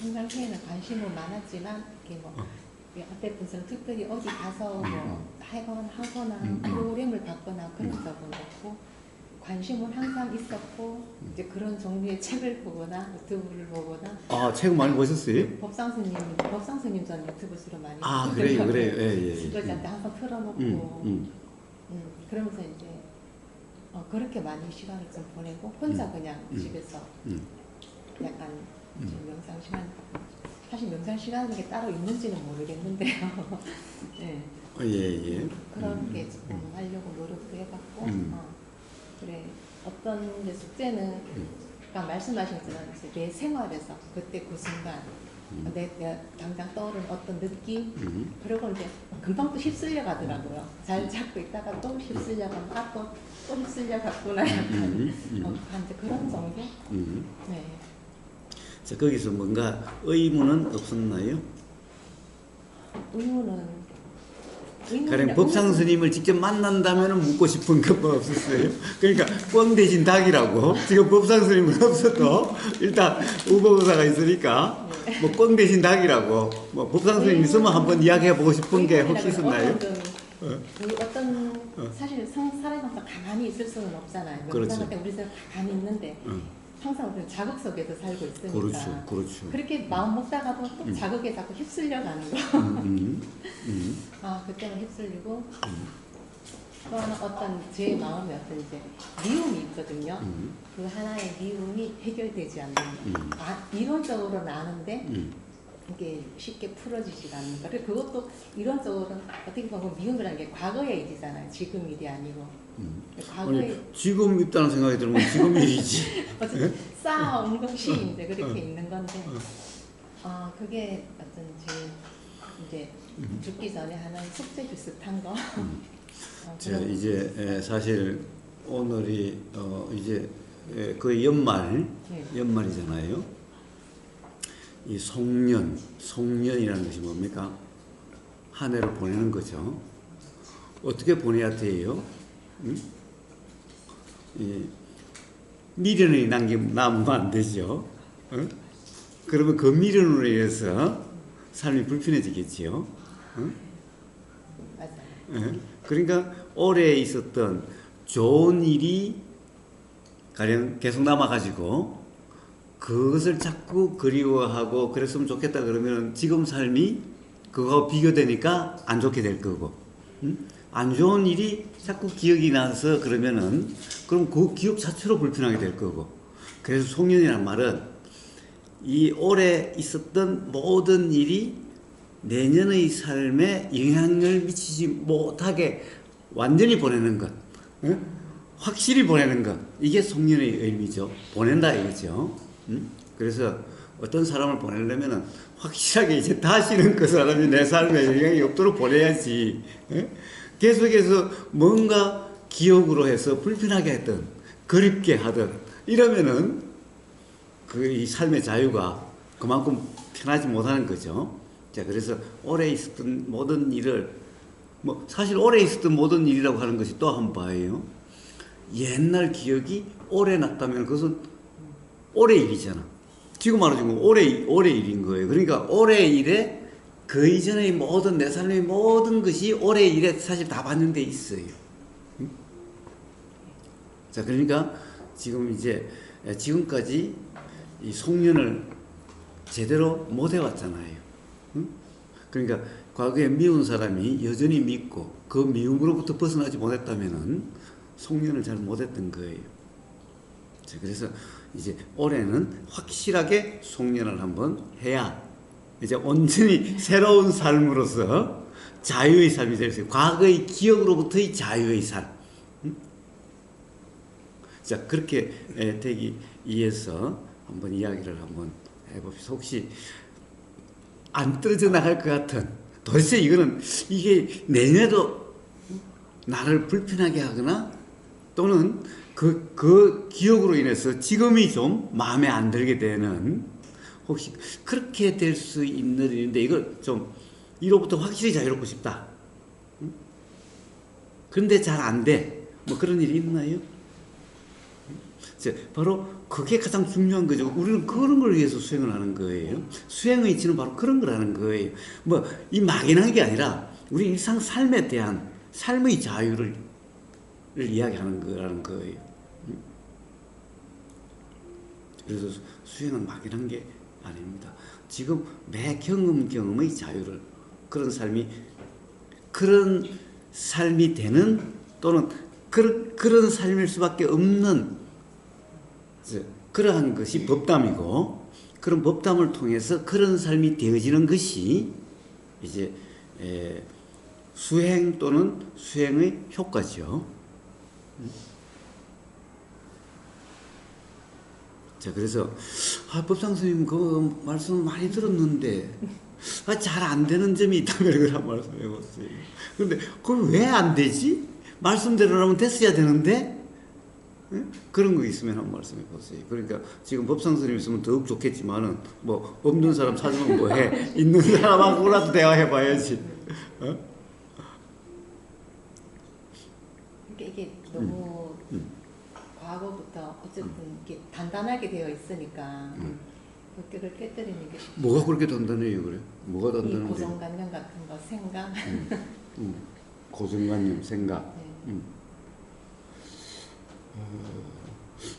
평상시에는 관심은 많았지만 이렇게 뭐 앞에 분처럼 특별히 어디 가서 뭐 하거나 프로그램을 받거나 그런 적은 없고 관심은 항상 있었고 이제 그런 종류의 책을 보거나 유튜브를 보거나 아, 책 많이 보셨어요? 법상 스님 전 유튜브 주로 많이 그래요. 예. 스님한테 항상 틀어놓고 그러면서 이제 그렇게 많이 시간을 좀 보내고 혼자 그냥 집에서 약간 명상 시간, 사실 명상 시간이 게 따로 있는지는 모르겠는데요. 네. 예. 그런 게 조금 하려고 노력도 해봤고, 그래 어떤 이제 숙제는 아까 말씀하신 것처럼 내 생활에서 그때 그 순간 내가 당장 떠오른 어떤 느낌, 그리고 이제 금방 또 휩쓸려 가더라고요. 잘 잡고 있다가 또 휩쓸려 가고 또 휩쓸려 갔구나 약간 이제 그런 정도. 네. 자, 거기서 뭔가 의문은 없었나요? 의문은 가령 법상 스님을 직접 만난다면 묻고 싶은 거 뭐 없었어요? 그러니까 꽝 대신 닭이라고. 지금 법상 스님은 없어도 일단 우보사가 있으니까 뭐 꽝 대신 닭이라고. 뭐 법상 스님 있으면 한번 이야기해 보고 싶은 게 혹시 있었나요? 사실 사람이 항상 가만히 있을 수는 없잖아요. 명상할 때 우리 가만히 있는데 항상 우리는 자극 속에서 살고 있으니까. 그렇죠. 그렇게 마음 먹다가도 또 자극에 자꾸 휩쓸려 가는 거. 그때는 휩쓸리고 또 하나 어떤 제 마음에 어떤 이제 미움이 있거든요. 그 하나의 미움이 해결되지 않는 이론적으로는 아는데 이게 쉽게 풀어지지가 않는 거. 그것도 이론적으로는 어떻게 보면 미움이라는 게 과거의 일이잖아요. 지금 일이 아니고. 아니, 지금 있다는 생각이 들면 지금 일이지. 쌓아온 것이 이제 그렇게 있는 건데, 그게 어떤 이제 죽기 전에 하는 숙제 비슷한 거. 자, 이제 사실 오늘이 이제 거의 연말이잖아요. 이 송년이라는 것이 뭡니까? 한 해를 보내는 거죠. 어떻게 보내야 돼요? 미련이 남으면 안 되죠. 그러면 그 미련으로 인해서 삶이 불편해지겠지요. 맞아요. 그러니까 올해 있었던 좋은 일이 가령 계속 남아가지고 그것을 자꾸 그리워하고 그랬으면 좋겠다 그러면 지금 삶이 그거하고 비교되니까 안 좋게 될 거고, 안 좋은 일이 자꾸 기억이 나서 그러면은 그럼 그 기억 자체로 불편하게 될 거고. 그래서 송년이란 말은 이 올해 있었던 모든 일이 내년의 삶에 영향을 미치지 못하게 완전히 보내는 것, 확실히 보내는 것, 이게 송년의 의미죠. 보낸다 이거죠. 그래서 어떤 사람을 보내려면 확실하게 이제 다시는 그 사람이 내 삶에 영향이 없도록 보내야지. 계속해서 뭔가 기억으로 해서 불편하게 했던, 그립게 하던 이러면은 그 이 삶의 자유가 그만큼 편하지 못하는 거죠. 자, 그래서 올해 있었던 모든 일을, 뭐 사실 올해 있었던 모든 일이라고 하는 것이 또 한 바예요. 옛날 기억이 올해 났다면 그것은 올해 일이잖아. 지금 말하자면 올해 일인 거예요. 그러니까 올해 일에 그 이전의 모든 내 삶의 모든 것이 올해 일에 사실 다 반영돼 있어요. 자, 그러니까 지금 이제 지금까지 이 송년을 제대로 못 해왔잖아요. 그러니까 과거에 미운 사람이 여전히 믿고 그 미움으로부터 벗어나지 못했다면은 송년을 잘 못했던 거예요. 자, 그래서 이제 올해는 확실하게 송년을 한번 해야 이제 온전히 새로운 삶으로서 자유의 삶이 될 수 있어요. 과거의 기억으로부터의 자유의 삶. 자, 그렇게 되기 위해서 한번 이야기를 한번 해봅시다. 혹시 안 떨어져 나갈 것 같은, 도대체 이게 내년에도 나를 불편하게 하거나 또는 그 기억으로 인해서 지금이 좀 마음에 안 들게 되는, 혹시 그렇게 될 수 있는 일인데 이걸 좀 이로부터 확실히 자유롭고 싶다. 그런데 잘 안 돼. 뭐 그런 일이 있나요? 이제 바로 그게 가장 중요한 거죠. 우리는 그런 걸 위해서 수행을 하는 거예요. 수행의 이치는 바로 그런 걸 하는 거예요. 뭐 이 막연한 게 아니라 우리 일상 삶에 대한 삶의 자유를 이야기하는 거라는 거예요. 그래서 수행은 막연한 게 아닙니다. 지금 매 경험의 자유를 그런 삶이 되는 또는 그런 삶일 수밖에 없는 그러한 것이 법담이고 그런 법담을 통해서 그런 삶이 되어지는 것이 이제 수행 또는 수행의 효과죠. 자, 그래서 법상 스님 그 말씀 많이 들었는데 잘 안 되는 점이 있다면 그걸 한번 말씀해 보세요. 그런데 그걸 왜 안 되지? 말씀대로라면 됐어야 되는데 그런 거 있으면 한번 말씀해 보세요. 그러니까 지금 법상 스님 있으면 더욱 좋겠지만은 뭐 없는 사람 찾으면 뭐해? 있는 사람하고라도 대화해 봐야지. 이게 너무 과거부터 어쨌든 이렇게 단단하게 되어 있으니까 그걸 깨뜨리는 게 쉽죠. 뭐가 그렇게 단단해요, 그래? 뭐가 이 단단한데? 고정관념 같은 거, 생각. 고정관념, 생각. 네.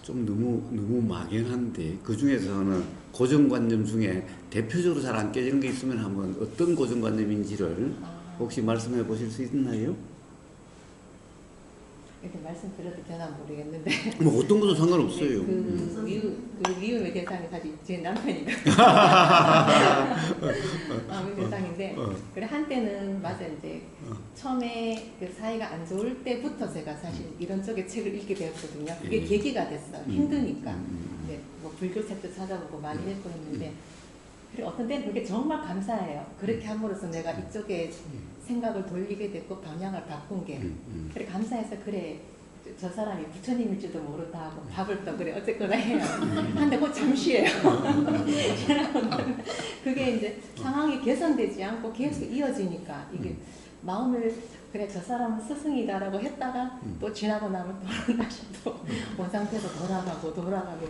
좀 너무 막연한데 그 중에서는 고정관념 중에 대표적으로 잘 안 깨지는 게 있으면 한번 어떤 고정관념인지를 혹시 말씀해 보실 수 있나요? 이렇게 말씀드려도 되나 모르겠는데. 뭐 어떤 것도 상관없어요. 그 미움의 대상이 사실 제 남편이거든요. 미움의 대상인데, 그래 한때는 맞아 이제 처음에 그 사이가 안 좋을 때부터 제가 사실 이런 쪽의 책을 읽게 되었거든요. 그게 계기가 됐어요. 힘드니까. 네, 뭐 불교 책도 찾아보고 많이 읽고 했는데, 그리고 어떤 때는 그게 정말 감사해요. 그렇게 함으로써 내가 이쪽에 생각을 돌리게 됐고 방향을 바꾼 게 그래 감사해서 그래 저 사람이 부처님일지도 모른다 하고 밥을 또 그래 어쨌거나 해요. 한데 곧 잠시예요. 그게 이제 상황이 개선되지 않고 계속 이어지니까 이게 마음을 그래 저 사람은 스승이다라고 했다가 또 지나고 나면 또 다시 또 원상태로 돌아가고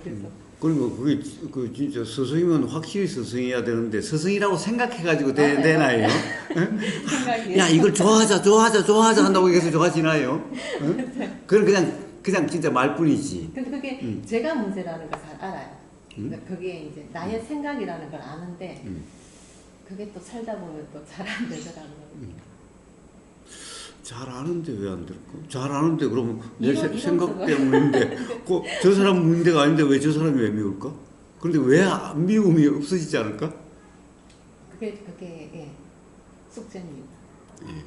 그래서 그러니까 그게 그 진짜 스승이면 확실히 스승이어야 되는데 스승이라고 생각해가지고 되나요? 생각이 야 이걸 좋아하자 한다고 계속 좋아지나요? 그건 그냥 진짜 말뿐이지. 근데 그게 제가 문제라는 걸 잘 알아요. 그러니까 그게 이제 나의 생각이라는 걸 아는데 그게 또 살다 보면 또 잘 안 되더라고요. 잘 아는데 왜 안 될까? 잘 아는데 그러면 내 생각 때문인데 저 사람 문제가 아닌데 왜 저 사람이 왜 미울까? 그런데 왜 미움이 없어지지 않을까? 그게 예, 숙제입니다. 예.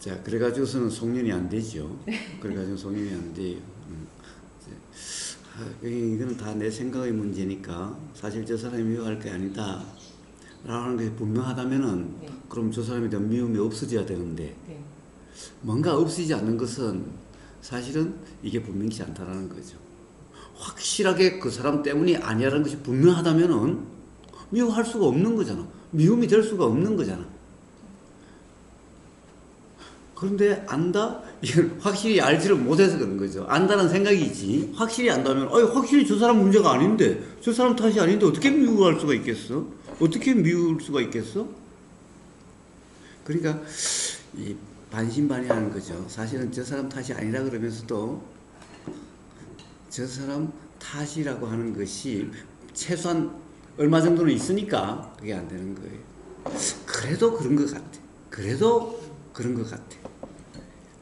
자, 그래가지고서는 송년이 안 되죠. 그래가지고 송년이 안 돼요. 이거는 다 내 생각의 문제니까 사실 저 사람이 미워할 게 아니다. 라는 게 분명하다면은 네. 그럼 저 사람에 대한 미움이 없어져야 되는데 네. 뭔가 없어지지 않는 것은 사실은 이게 분명치 않다라는 거죠. 확실하게 그 사람 때문이 아니라는 것이 분명하다면은 미워할 수가 없는 거잖아. 미움이 될 수가 없는 거잖아. 그런데 안다? 이건 확실히 알지를 못해서 그런 거죠. 안다는 생각이지. 확실히 안다면, 확실히 저 사람 문제가 아닌데, 저 사람 탓이 아닌데 어떻게 미워할 수가 있겠어? 어떻게 미울 수가 있겠어? 그러니까 이 반신반의하는 거죠. 사실은 저 사람 탓이 아니라 그러면서도 저 사람 탓이라고 하는 것이 최소한 얼마 정도는 있으니까 그게 안 되는 거예요. 그래도 그런 것 같아. 그래도 그런 것 같아.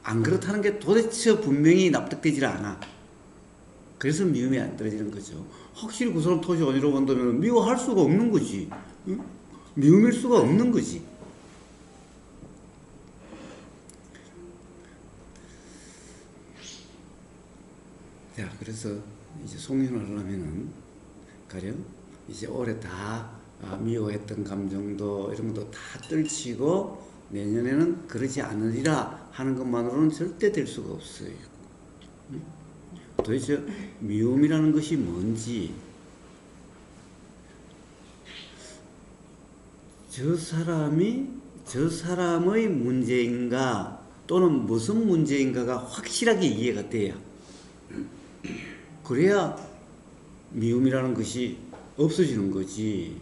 안 그렇다는 게 도대체 분명히 납득되질 않아. 그래서 미움이 안 떨어지는 거죠. 확실히 그 사람 탓이 아니라고 한다면 미워할 수가 없는 거지. 응? 미움일 수가 없는 거지. 자, 그래서 이제 송년을 하려면은 가령 이제 올해 다 미워했던 감정도 이런 것도 다 떨치고 내년에는 그러지 않으리라 하는 것만으로는 절대 될 수가 없어요. 도대체 미움이라는 것이 뭔지, 저 사람의 문제인가 또는 무슨 문제인가가 확실하게 이해가 돼야 그래야 미움이라는 것이 없어지는 거지.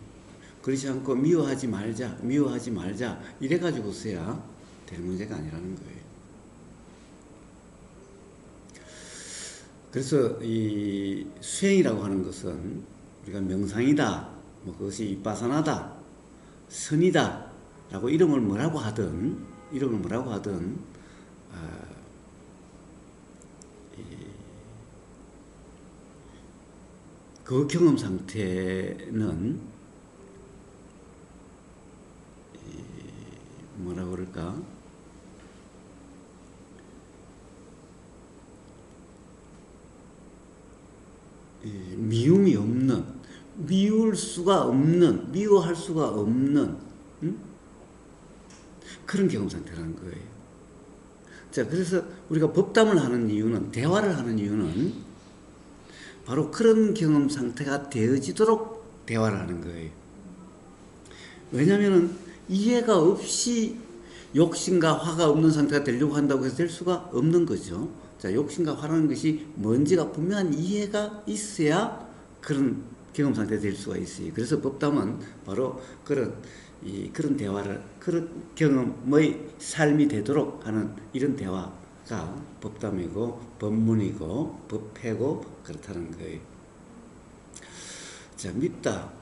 그렇지 않고 미워하지 말자, 미워하지 말자 이래 가지고서야 될 문제가 아니라는 거예요. 그래서 이 수행이라고 하는 것은 우리가 명상이다, 뭐 그것이 이빠사나다, 선이다 라고 이름을 뭐라고 하든 그 경험 상태는 뭐라 그럴까? 미움이 없는, 미울 수가 없는, 미워할 수가 없는 그런 경험 상태라는 거예요. 자, 그래서 우리가 법담을 하는 이유는, 대화를 하는 이유는 바로 그런 경험 상태가 되어지도록 대화를 하는 거예요. 왜냐하면 이해가 없이 욕심과 화가 없는 상태가 되려고 한다고 해서 될 수가 없는 거죠. 자, 욕심과 화라는 것이 뭔지가 분명한 이해가 있어야 그런 경험 상태가 될 수가 있어요. 그래서 법담은 바로 그런 대화를, 그런 경험의 삶이 되도록 하는 이런 대화가 법담이고 법문이고 법회고 그렇다는 거예요. 자, 밉다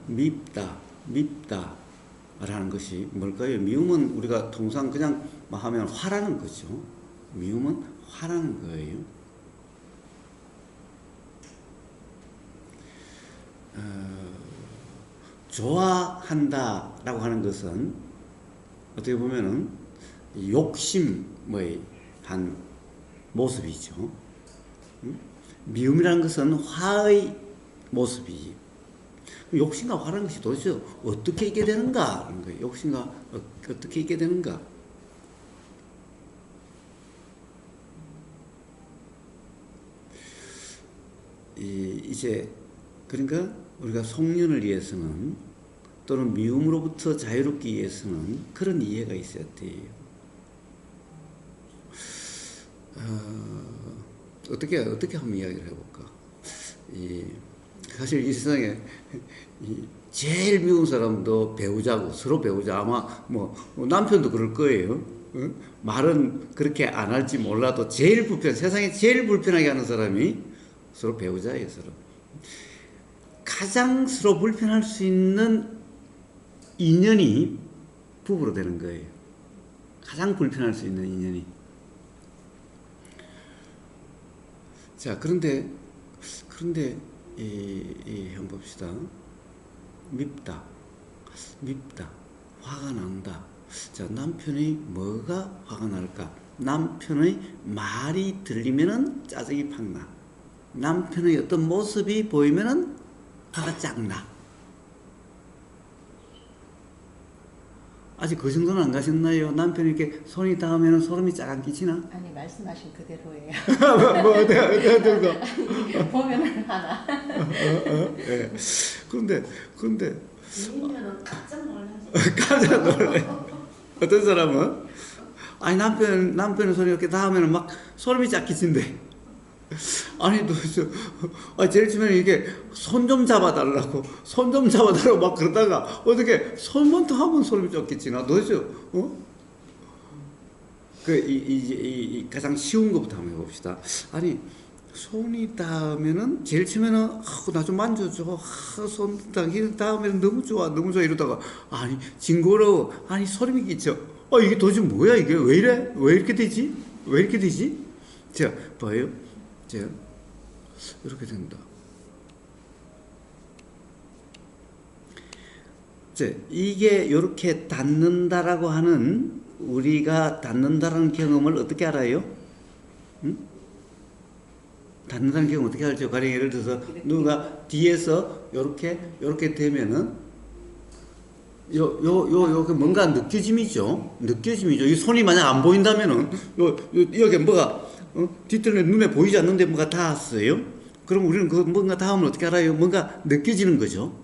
라는 것이 뭘까요? 미움은 우리가 통상 그냥 하면 화라는 거죠. 미움은 화라는 거예요. 좋아한다 라고 하는 것은 어떻게 보면은 욕심의 한 모습이죠. 미움이라는 것은 화의 모습이지. 욕심과 화라는 것이 도대체 어떻게 있게 되는가 하는 거예요. 욕심과 어떻게 있게 되는가. 이제 그러니까 우리가 속륜을 위해서는 또는 미움으로부터 자유롭기 위해서는 그런 이해가 있어야 돼요. 어떻게 한번 이야기를 해볼까? 사실 이 세상에 제일 미운 사람도 배우자고, 서로 배우자. 아마 뭐 남편도 그럴 거예요. 말은 그렇게 안 할지 몰라도 세상에 제일 불편하게 하는 사람이 서로 배우자예요. 서로 가장 서로 불편할 수 있는 인연이 부부로 되는 거예요. 가장 불편할 수 있는 인연이. 자, 그런데 한번 봅시다. 밉다, 화가 난다. 자, 남편의 뭐가 화가 날까? 남편의 말이 들리면은 짜증이 팍 나. 남편의 어떤 모습이 보이면은 화가 쫙 나. 아직 그 정도는 안 가셨나요? 남편이 이렇게 손이 닿으면 소름이 쫙 안 끼치나? 아니, 말씀하신 그대로예요. 뭐 어떤 보면은 하나. 예. 그런데 미우면은 깜짝 놀라지. 깜짝 놀래. 어떤 사람은 아니 남편의 손이 이렇게 닿으면 막 소름이 쫙 끼친대. 아니 도대체 제일 처음에는 이게 손 좀 잡아달라고 막 그러다가 어떻게 손만 더 하면 소름이 쫙 끼치나 도대체 이 가장 쉬운 것부터 한번 해봅시다. 아니 손이 닿으면은 제일 처음에는 나 좀 만져줘. 손 닿으면 너무 좋아 이러다가 아니 징그러워. 아니 소름이 끼쳐. 이게 도대체 뭐야 이게 왜 이래? 왜 이렇게 되지? 자 봐요. 자 이렇게 된다. 자 이게 이렇게 닿는다라고 하는 우리가 닿는다라는 경험을 어떻게 알아요? 응? 닿는다는 경험 어떻게 알죠? 가령 예를 들어서 누가 뒤에서 요렇게 되면은 뭔가 느껴짐이죠. 이 손이 만약 안 보인다면은 여기 뭐가 뒤뜰에 눈에 보이지 않는데 뭐가 닿았어요. 그럼 우리는 그 뭔가 닿으면 어떻게 알아요? 뭔가 느껴지는 거죠.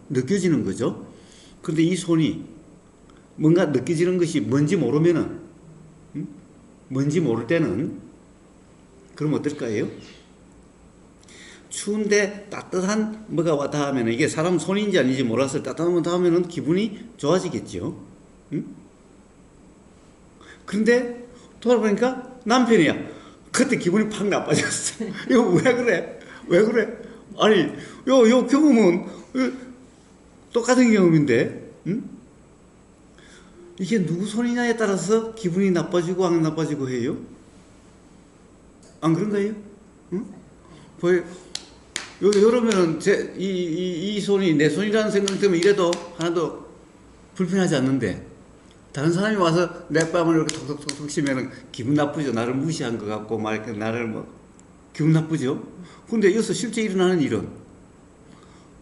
그런데 이 손이 뭔가 느껴지는 것이 뭔지 모르면은 뭔지 모를 때는 그럼 어떨까요? 추운데 따뜻한 뭐가 왔다 하면은 이게 사람 손인지 아닌지 몰라서 따뜻한 거 닿으면은 기분이 좋아지겠죠. 응? 그런데 돌아보니까 남편이야. 그때 기분이 팍 나빠졌어. 이거 왜 그래? 왜 그래? 아니, 요 경험은 똑같은 경험인데, 응? 이게 누구 손이냐에 따라서 기분이 나빠지고 안 나빠지고 해요? 안 그런가요? 응? 보여? 여러면은 이 손이 내 손이라는 생각 때문에 이래도 하나도 불편하지 않는데, 다른 사람이 와서 내 뺨을 이렇게 톡톡톡톡 치면은 기분 나쁘죠. 나를 무시한 것 같고, 막 이렇게 나를 뭐, 기분 나쁘죠. 근데 여기서 실제 일어나는 일은,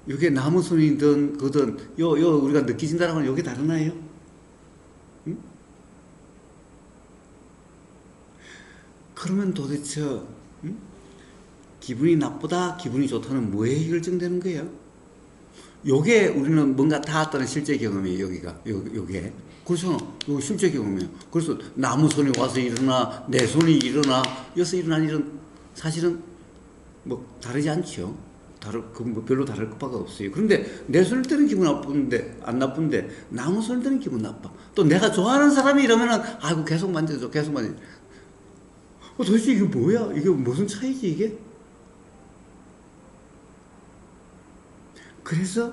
이게 나무 손이든, 그든, 우리가 느끼진다라고 하면 이게 다르나요? 응? 그러면 도대체, 응? 기분이 나쁘다, 기분이 좋다는 뭐에 결정되는 거예요? 요게 우리는 뭔가 닿았다는 실제 경험이에요, 여기가. 요게. 그래서, 요 실제 경험이에요. 그래서 나무 손이 와서 일어나, 내 손이 일어나, 여기서 일어난 일은 사실은 뭐 다르지 않죠. 뭐 별로 다를 것밖에 없어요. 그런데 내 손일 때는 기분 나쁜데, 안 나쁜데, 나무 손일 때는 기분 나빠. 또 내가 좋아하는 사람이 이러면은, 아이고, 계속 만져줘, 계속 만져줘. 도대체 이게 뭐야? 이게 무슨 차이지, 이게? 그래서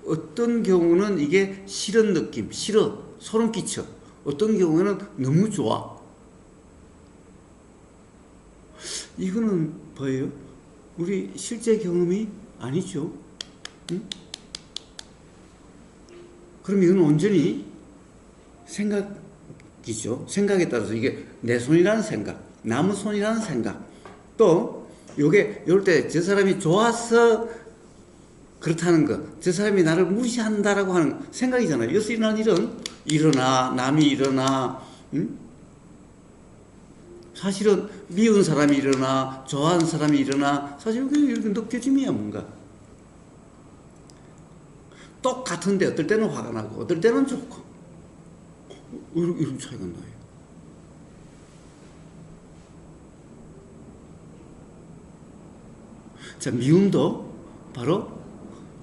어떤 경우는 이게 싫은 느낌, 싫어, 소름 끼쳐. 어떤 경우에는 너무 좋아. 이거는 뭐예요? 우리 실제 경험이 아니죠. 응? 그럼 이건 온전히 생각이죠. 생각에 따라서 이게 내 손이라는 생각, 나무 손이라는 생각. 또 요게 이럴 때 저 사람이 좋아서 그렇다는 것, 저 사람이 나를 무시한다라고 하는 생각이잖아요. 여기서 일어난 일은 일어나, 남이 일어나, 응? 사실은 미운 사람이 일어나, 좋아하는 사람이 일어나, 사실은 그게 이렇게 느껴짐이야, 뭔가. 똑같은데 어떨 때는 화가 나고, 어떨 때는 좋고. 이런 차이가 나요. 자, 미움도 바로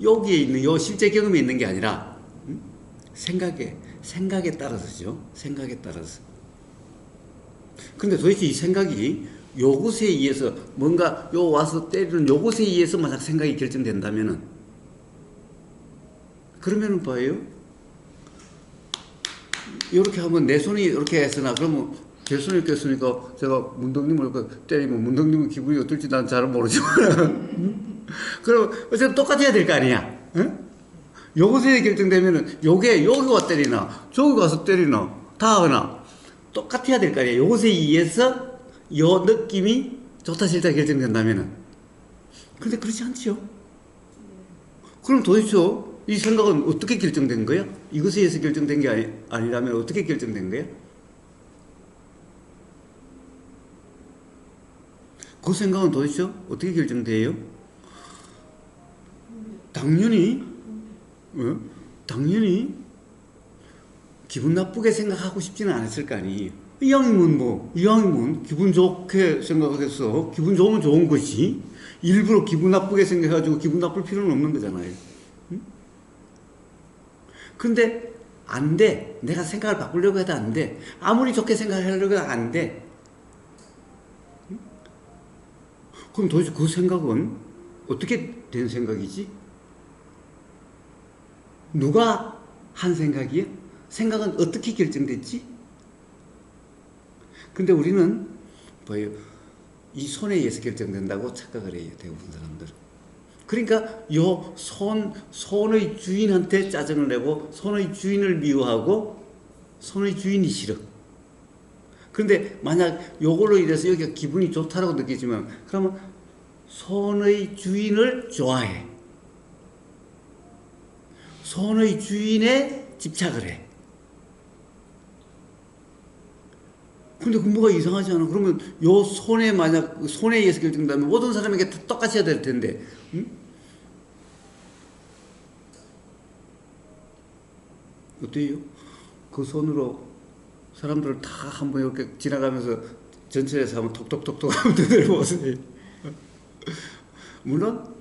여기에 있는, 요 실제 경험에 있는 게 아니라, 생각에 따라서죠. 생각에 따라서. 근데 도대체 이 생각이 요것에 의해서 뭔가 요 와서 때리는 요것에 의해서 만약 생각이 결정된다면은, 그러면은 뭐예요? 이렇게 하면 내 손이 이렇게 했으나, 그러면 제 손이 이렇게 했으니까 제가 문덕님을 때리면 문덕님은 기분이 어떨지 난 잘 모르지만, 그럼 어쨌든 똑같아야 될 거 아니야? 응? 요것에 결정되면은 요게 여기 와 때리나 저기 가서 때리나 다 하나 똑같아야 될 거 아니야. 요것에 의해서 요 느낌이 좋다 싫다 결정된다면은. 근데 그렇지 않지요. 그럼 도대체 이 생각은 어떻게 결정된 거야? 이것에 의해서 결정된 게 아니라면 어떻게 결정된 거야? 그 생각은 도대체 어떻게 결정돼요? 당연히 기분 나쁘게 생각하고 싶지는 않았을 거 아니에요. 이왕이면 기분 좋게 생각하겠어. 기분 좋으면 좋은 거지. 일부러 기분 나쁘게 생각해가지고 기분 나쁠 필요는 없는 거잖아요. 응? 근데 안 돼. 내가 생각을 바꾸려고 해도 안 돼. 아무리 좋게 생각하려고 해도 안 돼. 응? 그럼 도대체 그 생각은 어떻게 된 생각이지? 누가 한 생각이야? 생각은 어떻게 결정됐지? 근데 우리는 뭐예요? 이 손에 의해서 결정된다고 착각을 해요, 대부분 사람들은. 그러니까 요 손의 주인한테 짜증을 내고 손의 주인을 미워하고 손의 주인이 싫어. 그런데 만약 요걸로 인해서 여기가 기분이 좋다라고 느끼지만, 그러면 손의 주인을 좋아해. 손의 주인에 집착을 해. 근데 그 뭐가 이상하지 않아? 그러면 요 손에 만약 손에 의해서 결정된다면 모든 사람에게 똑같이 해야 될 텐데, 응? 어때요? 그 손으로 사람들을 다 한번 이렇게 지나가면서 전철에서 한번 톡톡톡톡 하면 두드려 보세요. 물론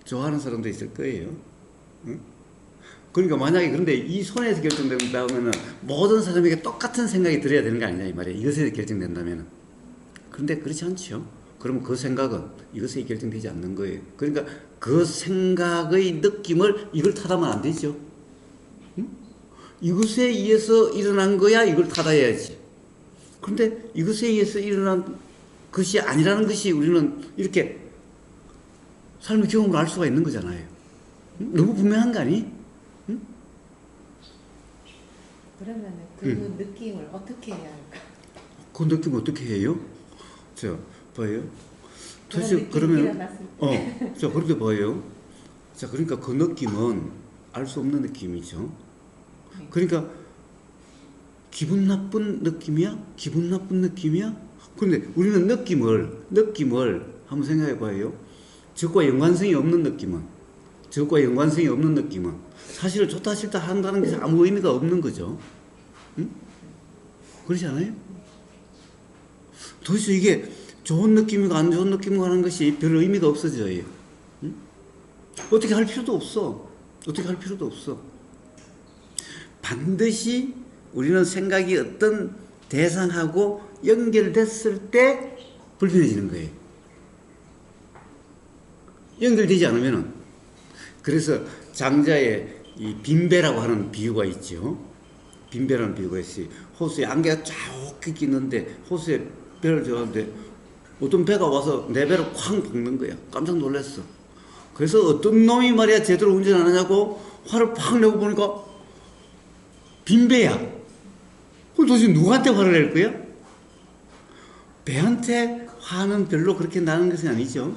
좋아하는 사람도 있을 거예요. 응? 그러니까 만약에 그런데 이 손에서 결정된다면은 모든 사람에게 똑같은 생각이 들어야 되는 거 아니냐 이 말이에요. 이것에 결정된다면은. 그런데 그렇지 않죠. 그러면 그 생각은 이것에 결정되지 않는 거예요. 그러니까 그 생각의 느낌을 이걸 탓하면 안 되죠. 응? 이것에 의해서 일어난 거야 이걸 탓해야지. 그런데 이것에 의해서 일어난 것이 아니라는 것이 우리는 이렇게 삶의 경험으로 알 수가 있는 거잖아요. 응? 너무 분명한 거 아니? 응? 그러면 그 느낌을 어떻게 해야 할까? 그 느낌 어떻게 해요? 자, 봐요. 도대체 그런 느낌이 그러면 일어났을 때. 자 그렇게 봐요. 자 그러니까 그 느낌은 알 수 없는 느낌이죠. 네. 그러니까 기분 나쁜 느낌이야? 기분 나쁜 느낌이야? 그런데 우리는 느낌을 한번 생각해 봐요. 적과 연관성이 없는 느낌은 사실은 좋다 싫다 한다는 게 아무 의미가 없는 거죠. 응? 그렇지 않아요? 도대체 이게 좋은 느낌이고 안 좋은 느낌이고 하는 것이 별 의미가 없어져요. 응? 어떻게 할 필요도 없어. 반드시 우리는 생각이 어떤 대상하고 연결됐을 때 불편해지는 거예요. 연결되지 않으면은. 그래서 장자의 이 빈배라고 하는 비유가 있죠. 빈배라는 비유가 있어요. 호수에 안개가 쫙 끼는데 호수에 배를 저었는데 어떤 배가 와서 내 배를 쾅 박는 거야. 깜짝 놀랐어. 그래서 어떤 놈이 말이야 제대로 운전 안 하냐고 화를 팍 내고 보니까 빈배야. 그럼 도대체 누구한테 화를 낼 거야? 배한테 화는 별로 그렇게 나는 것은 아니죠.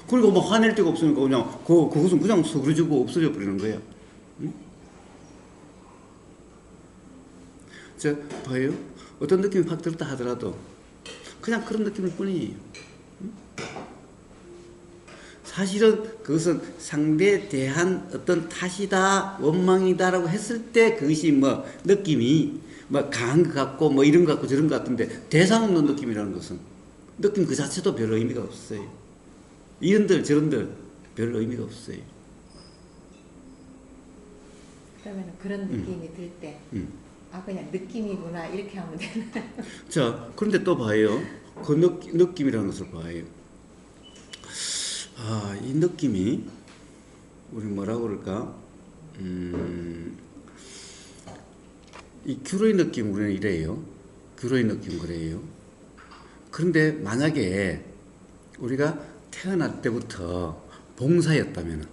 그리고 뭐 화낼 데가 없으니까 그냥 그것은 그냥 서그러지고 없어져 버리는 거야. 응? 자, 봐요. 어떤 느낌이 확 들었다 하더라도 그냥 그런 느낌일 뿐이에요. 응? 사실은 그것은 상대에 대한 어떤 탓이다, 원망이다라고 했을 때 그것이 뭐 느낌이 뭐 강한 것 같고 뭐 이런 것 같고 저런 것 같은데 대상 없는 느낌이라는 것은 느낌 그 자체도 별 의미가 없어요. 이런들 저런들 별 의미가 없어요. 그러면 그런 느낌이 들 때, 그냥 느낌이구나 이렇게 하면 되나요? 자, 그런데 또 봐요. 그 느낌이라는 것을 봐요. 이 느낌이 우리 뭐라고 그럴까? 이 규로의 느낌 우리는 이래요. 규로의 느낌 그래요. 그런데 만약에 우리가 태어날 때부터 봉사였다면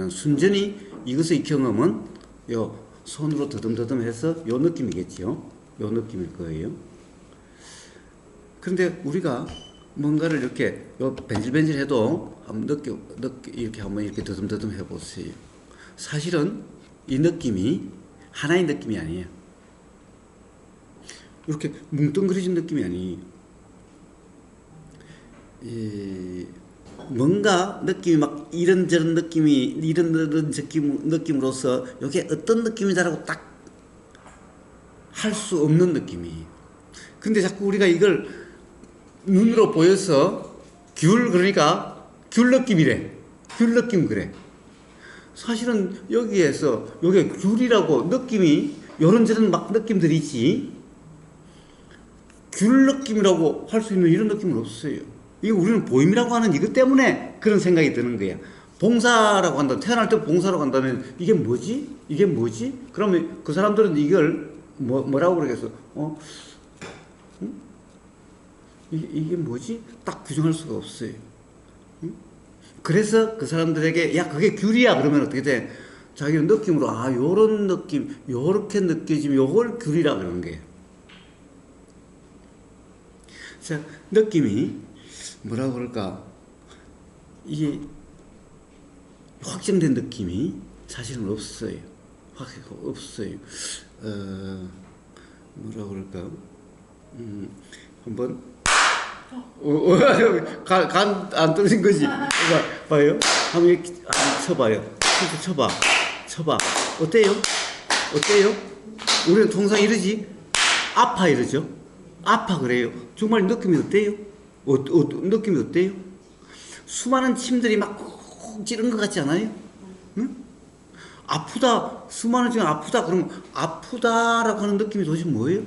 순전히 이것의 경험은 요 손으로 더듬더듬해서 요 느낌이겠지요. 요 느낌일 거예요. 그런데 우리가 뭔가를 이렇게 요 벤질벤질해도 한번 이렇게 한번 이렇게 더듬더듬 해보세요. 사실은 이 느낌이 하나의 느낌이 아니에요. 이렇게 뭉뚱그려진 느낌이 아니에요. 뭔가 느낌이 막 이런저런 느낌으로서 이게 어떤 느낌이다라고 딱 할 수 없는 느낌이에요. 근데 자꾸 우리가 이걸 눈으로 보여서 그러니까 귤 느낌이래. 귤 느낌 그래. 사실은 여기에서 요게 귤이라고 느낌이 요런저런 막 느낌들이지 귤 느낌이라고 할 수 있는 이런 느낌은 없어요. 이게 우리는 보임이라고 하는 이것 때문에 그런 생각이 드는 거야. 봉사라고 한다. 태어날 때 봉사라고 한다면 이게 뭐지? 그러면 그 사람들은 이걸 뭐라고 그러겠어? 응? 이게 뭐지? 딱 규정할 수가 없어요. 응? 그래서 그 사람들에게 야 그게 귤이야 그러면 어떻게 돼? 자기는 느낌으로 요런 느낌 요렇게 느껴지면 요걸 귤이라 그러는 거예요. 자, 느낌이 뭐라고 그럴까? 이게 확정된 느낌이 사실은 없어요. 없어요. 뭐라고 그럴까? 한번 간 안 떨어진 거지. 봐요. 한번 이렇게 쳐봐요. 쳐봐. 어때요? 우리는 통상 이러지. 아파 이러죠. 아파 그래요. 정말 느낌이 어때요? 느낌이 어때요? 수많은 침들이 막 콕 찌른 것 같지 않아요? 응? 아프다, 수많은 침 아프다, 그러면 아프다라고 하는 느낌이 도대체 뭐예요?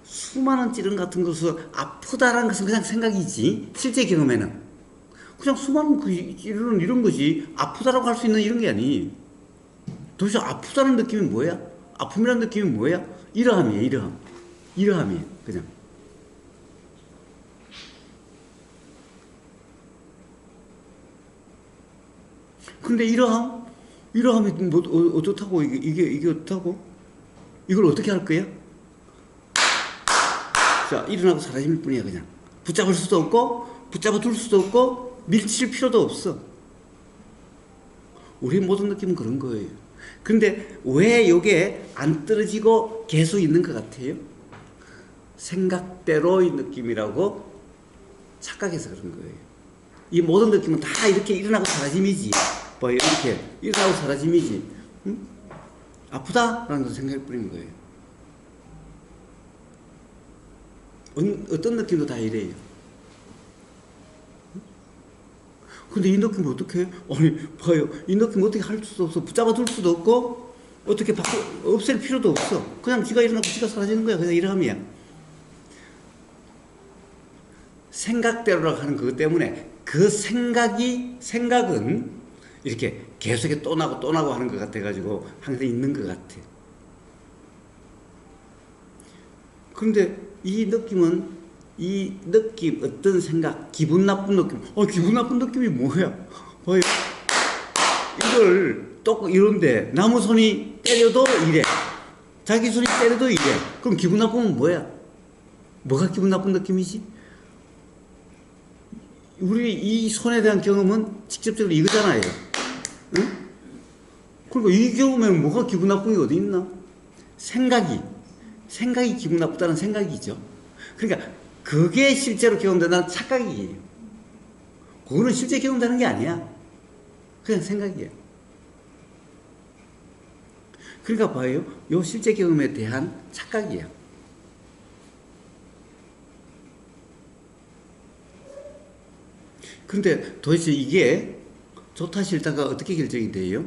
수많은 찌른 같은 것을 아프다라는 것은 그냥 생각이지, 실제 경험에는. 그냥 수많은 찌르는 이런 것이 아프다라고 할 수 있는 이런 게 아니. 도대체 아프다는 느낌이 뭐야? 아픔이라는 느낌이 뭐야? 이러함이에요, 이러함. 이러함이에요, 그냥. 근데 이러함이 뭐, 어떻다고, 이게 어떻다고? 이걸 어떻게 할 거야? 자, 일어나고 사라질 뿐이야, 그냥. 붙잡을 수도 없고, 붙잡아 둘 수도 없고, 밀칠 필요도 없어. 우리 모든 느낌은 그런 거예요. 근데 왜 이게 안 떨어지고 계속 있는 것 같아요? 생각대로의 느낌이라고 착각해서 그런 거예요. 이 모든 느낌은 다 이렇게 일어나고 사라짐이지. 뭐 이렇게 일어나고 사라짐이지. 응? 아프다라는 것을 생각할 뿐인 거예요. 어떤 느낌도 다 이래요. 근데 이 느낌 어떻게? 아니 봐요. 이 느낌 어떻게 할 수도 없어. 붙잡아 둘 수도 없고 어떻게 없앨 필요도 없어. 그냥 지가 일어나고 지가 사라지는 거야. 그냥 이러함이야. 생각대로라고 하는 그것 때문에 그 생각은 이렇게 계속해 또 나고 하는 것 같아가지고 항상 있는 것 같아. 근데 이 느낌, 어떤 생각, 기분 나쁜 느낌. 기분 나쁜 느낌이 뭐야? 이걸 또 이런데, 나무 손이 때려도 이래. 자기 손이 때려도 이래. 그럼 기분 나쁘면 뭐야? 뭐가 기분 나쁜 느낌이지? 우리 이 손에 대한 경험은 직접적으로 이거잖아요. 응? 그러니까 이 경험에는 뭐가 기분 나쁜 게 어디 있나? 생각이 기분 나쁘다는 생각이죠. 그러니까 그게 실제로 경험된다는 착각이에요. 그거는 실제 경험되는 게 아니야. 그냥 생각이야. 그러니까 봐요. 요 실제 경험에 대한 착각이야. 근데 도대체 이게 좋다 싫다가 어떻게 결정이 돼요?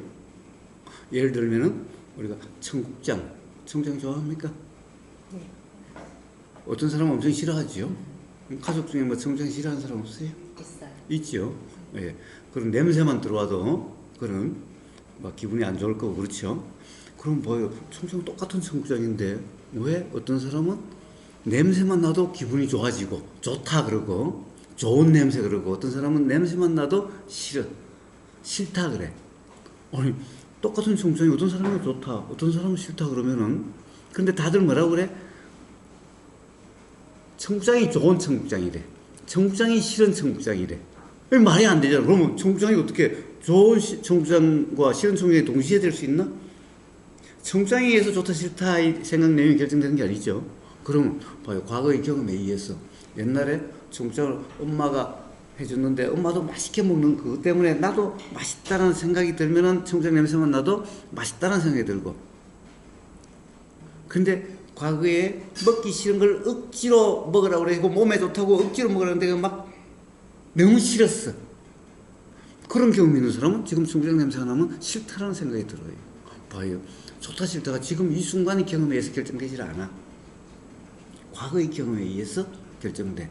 예를 들면은 우리가 청국장 좋아합니까? 네. 어떤 사람은 엄청 싫어하죠. 가족 중에 뭐 청국장 싫어하는 사람 없어요? 있어요. 있죠. 예. 그런 냄새만 들어와도 그런 막 기분이 안 좋을 거고 그렇죠. 그럼 뭐예요? 청국장 똑같은 청국장인데 왜 어떤 사람은 냄새만 나도 기분이 좋아지고 좋다 그러고 좋은 냄새 그러고 어떤 사람은 냄새만 나도 싫다 그래. 아니 똑같은 청국장이 어떤 사람은 좋다 어떤 사람은 싫다 그러면은 근데 다들 뭐라고 그래? 청국장이 좋은 청국장이래. 청국장이 싫은 청국장이래. 말이 안 되잖아. 그러면 청국장이 어떻게 좋은 청국장과 싫은 청국장이 동시에 될 수 있나? 청국장에 의해서 좋다 싫다 이 생각 내용이 결정되는 게 아니죠. 그러면 봐요. 과거의 경험에 의해서 옛날에 청국장을 엄마가 해줬는데 엄마도 맛있게 먹는 그것 때문에 나도 맛있다는 생각이 들면은 청국장 냄새만 나도 맛있다는 생각이 들고 근데 과거에 먹기 싫은 걸 억지로 먹으라고 그러고 몸에 좋다고 억지로 먹으라고 하는데 막 너무 싫었어. 그런 경험이 있는 사람은 지금 청국장 냄새가 나면 싫다라는 생각이 들어요. 봐요. 좋다 싫다가 지금 이 순간의 경험에 의해서 결정되질 않아. 과거의 경험에 의해서 결정돼.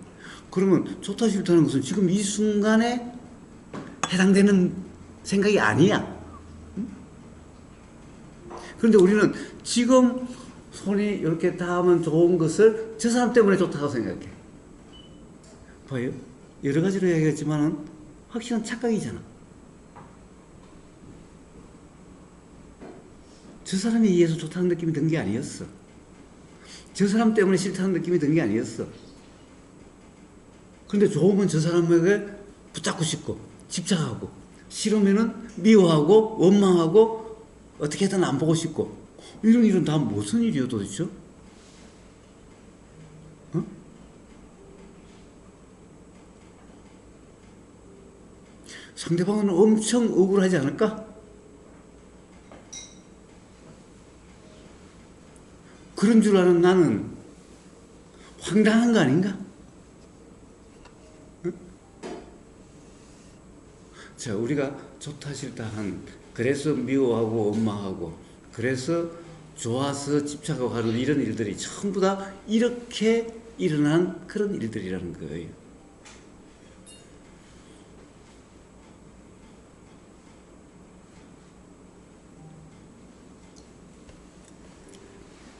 그러면 좋다 싫다는 것은 지금 이 순간에 해당되는 생각이 아니야. 응? 그런데 우리는 지금 손이 이렇게 닿으면 좋은 것을 저 사람 때문에 좋다고 생각해. 봐요. 여러 가지로 이야기했지만은 확실한 착각이잖아. 저 사람에 의해서 좋다는 느낌이 든 게 아니었어. 저 사람 때문에 싫다는 느낌이 든 게 아니었어. 근데 좋으면 저 사람에게 붙잡고 싶고 집착하고 싫으면은 미워하고 원망하고 어떻게든 안 보고 싶고 이런 일은 다 무슨 일이요 도대체? 어? 상대방은 엄청 억울하지 않을까? 그런 줄 아는 나는 황당한 거 아닌가? 응? 자, 우리가 좋다 싫다 한 그래서 미워하고 원망하고 그래서 좋아서 집착하고 하는 이런 일들이 전부 다 이렇게 일어난 그런 일들이라는 거예요.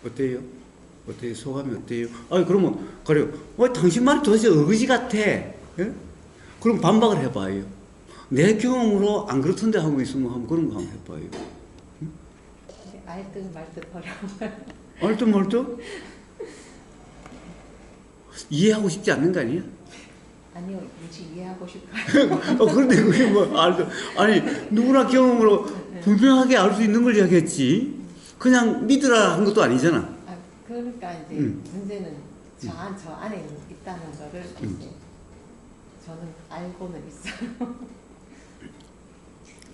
어때요? 어때요? 소감이 어때요? 아니 그러면 그래요. 당신 말이 도대체 어거지 같아. 예? 그럼 반박을 해봐요. 내 경험으로 안 그렇던데 하고 있으면 한번 그런 거 한번 해봐요. 알듯 말듯 어려워요. 알듯 말듯? 이해하고 싶지 않는 거 아니야? 아니요, 무지 이해하고 싶어요. 그런데 그게 뭐 아니 누구나 경험으로 분명하게 알 수 있는 걸 이야기했지. 그냥 믿으라 한 것도 아니잖아. 아, 그러니까 이제 문제는 저 안에 있다는 거를 이제 저는 알고는 있어요.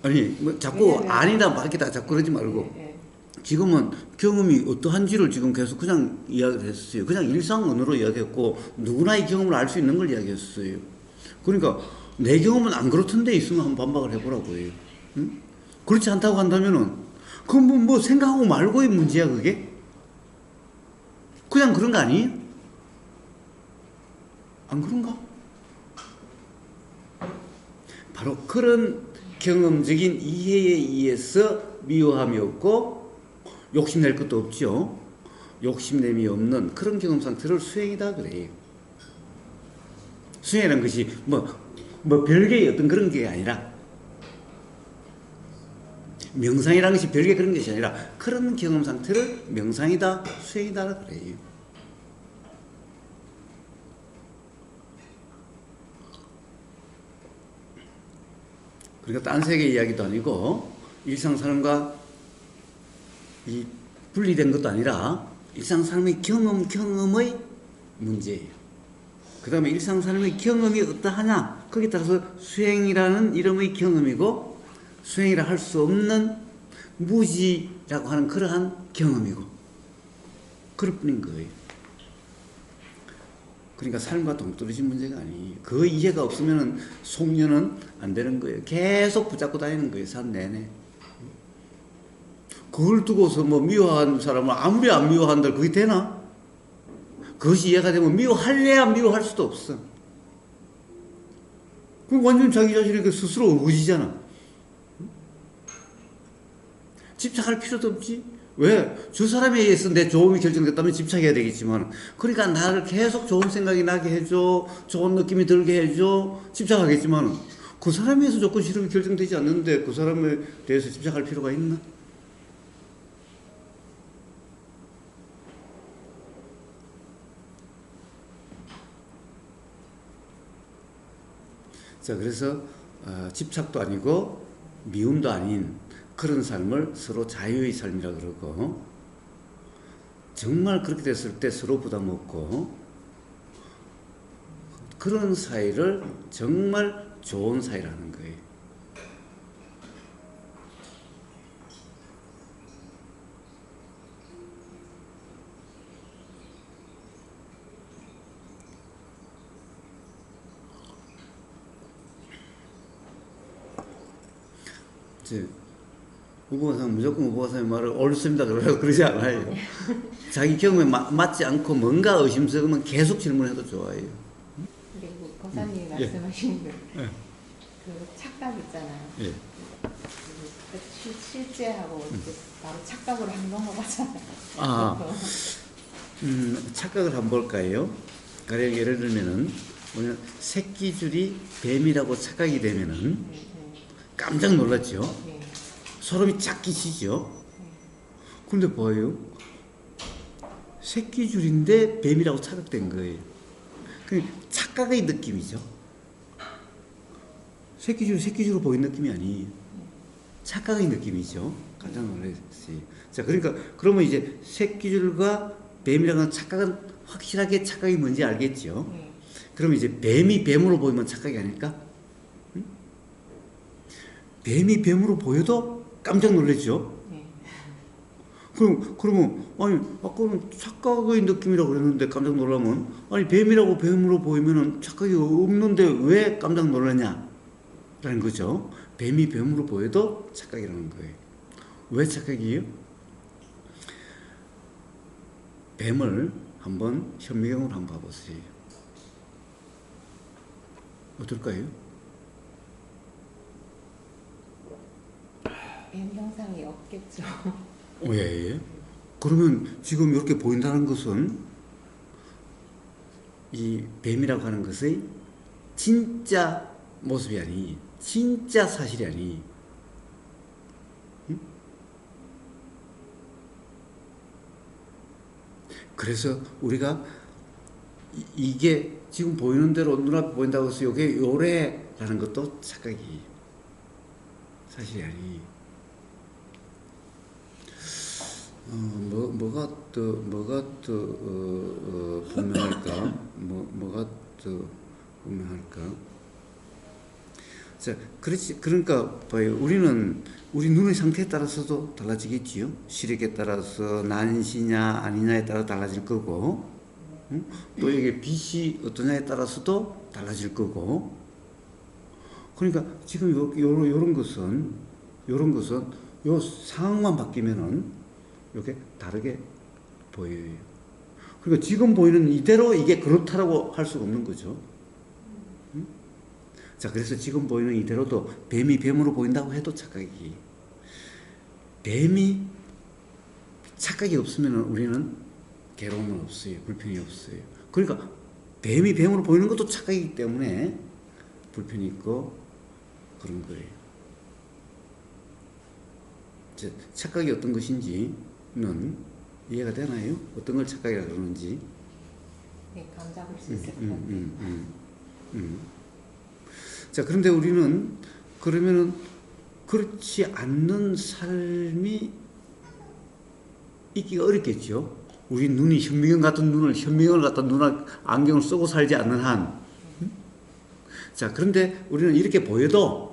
아니 뭐 자꾸 왜냐면, 아니다 말기다 자꾸 그러지 말고 예, 예. 지금은 경험이 어떠한지를 지금 계속 그냥 이야기를 했어요. 그냥 일상 언어로 이야기했고 누구나의 경험을 알 수 있는 걸 이야기했어요. 그러니까 내 경험은 안 그렇던데 있으면 한번 반박을 해보라고요. 응? 그렇지 않다고 한다면은 그건 뭐 생각하고 말고의 문제야 그게? 그냥 그런 거 아니에요? 안 그런가? 바로 그런 경험적인 이해에 의해서 미워함이 없고 욕심낼 것도 없죠. 욕심냄이 없는 그런 경험 상태를 수행이다 그래요. 수행이라는 것이 뭐 별개의 어떤 그런 게 아니라 명상이라는 것이 별개 그런 것이 아니라 그런 경험 상태를 명상이다 수행이다 그래요. 그러니까 딴 세계 이야기도 아니고 일상 삶과 이 분리된 것도 아니라 일상 삶의 경험의 문제예요. 그 다음에 일상 삶의 경험이 어떠하냐 거기에 따라서 수행이라는 이름의 경험이고 수행이라 할 수 없는 무지라고 하는 그러한 경험이고 그럴 뿐인 거예요. 그러니까 삶과 동떨어진 문제가 아니에요. 그 이해가 없으면 속려는 안 되는 거예요. 계속 붙잡고 다니는 거예요. 삶 내내. 그걸 두고서 뭐 미워하는 사람을 아무리 안 미워한들 그게 되나? 그것이 이해가 되면 미워할래야 미워할 수도 없어. 그럼 완전 자기 자신에게 스스로 어거지잖아. 집착할 필요도 없지. 왜? 저 사람에 의해서 내 좋음이 결정됐다면 집착해야 되겠지만 그러니까 나를 계속 좋은 생각이 나게 해줘 좋은 느낌이 들게 해줘 집착하겠지만 그 사람에 의해서 좋고 싫음이 결정되지 않는데 그 사람에 대해서 집착할 필요가 있나? 자, 그래서 집착도 아니고 미움도 아닌 그런 삶을 서로 자유의 삶이라 그러고 정말 그렇게 됐을 때 서로 부담 없고 그런 사이를 정말 좋은 사이라는 거예요. 이제 우보가상 무조건 우보가상의 말을 옳습니다 그러지 않아요. 자기 경험에 맞지 않고 뭔가 의심스러우면 계속 질문해도 좋아요. 그리고 권사님이 말씀하신 그 착각 있잖아요. 예. 실제하고 이제 바로 착각으로 한 넘어가잖아요. 착각을 한번 볼까요? 가령 예를 들면은 뭐냐 새끼줄이 뱀이라고 착각이 되면은 깜짝 놀랐죠. 소름이 쫙 끼치죠. 그런데 봐요. 새끼줄인데 뱀이라고 착각된 거예요. 그 착각의 느낌이죠. 새끼줄로 보인 느낌이 아니에요. 착각의 느낌이죠. 깜짝 놀랐어요. 자, 그러니까 그러면 이제 새끼줄과 뱀이라는 착각은 확실하게 착각이 뭔지 알겠죠. 그러면 이제 뱀이 뱀으로 보이면 착각이 아닐까? 응? 뱀이 뱀으로 보여도 깜짝 놀랐죠. 그러면 아니 아까는 착각의 느낌이라고 그랬는데 깜짝 놀라면 아니 뱀이라고 뱀으로 보이면은 착각이 없는데 왜 깜짝 놀랐냐? 라는 거죠. 뱀이 뱀으로 보여도 착각이라는 거예요. 왜 착각이에요? 뱀을 한번 현미경으로 한번 봐보세요. 어떨까요? 뱀 형상이 없겠죠. 예. 그러면 지금 이렇게 보인다는 것은 이 뱀이라고 하는 것의 진짜 모습이 아니, 진짜 사실이 아니. 응? 그래서 우리가 이게 지금 보이는 대로 눈앞에 보인다고 해서 이게 요래라는 것도 착각이 사실이 아니. 뭐가 더 분명할까? 뭐가 더 분명할까? 자, 그러니까 봐요. 우리는 우리 눈의 상태에 따라서도 달라지겠지요. 시력에 따라서 난시냐 아니냐에 따라 달라질 거고, 응? 또 이게 빛이 어떠냐에 따라서도 달라질 거고. 그러니까 지금 요런 것은 요 상황만 바뀌면은 이렇게 다르게 보여요. 그러니까 지금 보이는 이대로 이게 그렇다라고 할 수가 없는 거죠. 응? 자, 그래서 지금 보이는 이대로도 뱀이 뱀으로 보인다고 해도 착각이. 뱀이 착각이 없으면 우리는 괴로움은 없어요. 불편이 없어요. 그러니까 뱀이 뱀으로 보이는 것도 착각이기 때문에 불편이 있고 그런 거예요. 착각이 어떤 것인지는 이해가 되나요? 어떤 걸 착각이라 그러는지. 네, 감 잡을 수 있을 것 같아요. 자, 그런데 우리는 그러면은 그렇지 않는 삶이 있기가 어렵겠죠. 우리 눈이 현미경을 갖다 안경을 쓰고 살지 않는 한. 자, 그런데 우리는 이렇게 보여도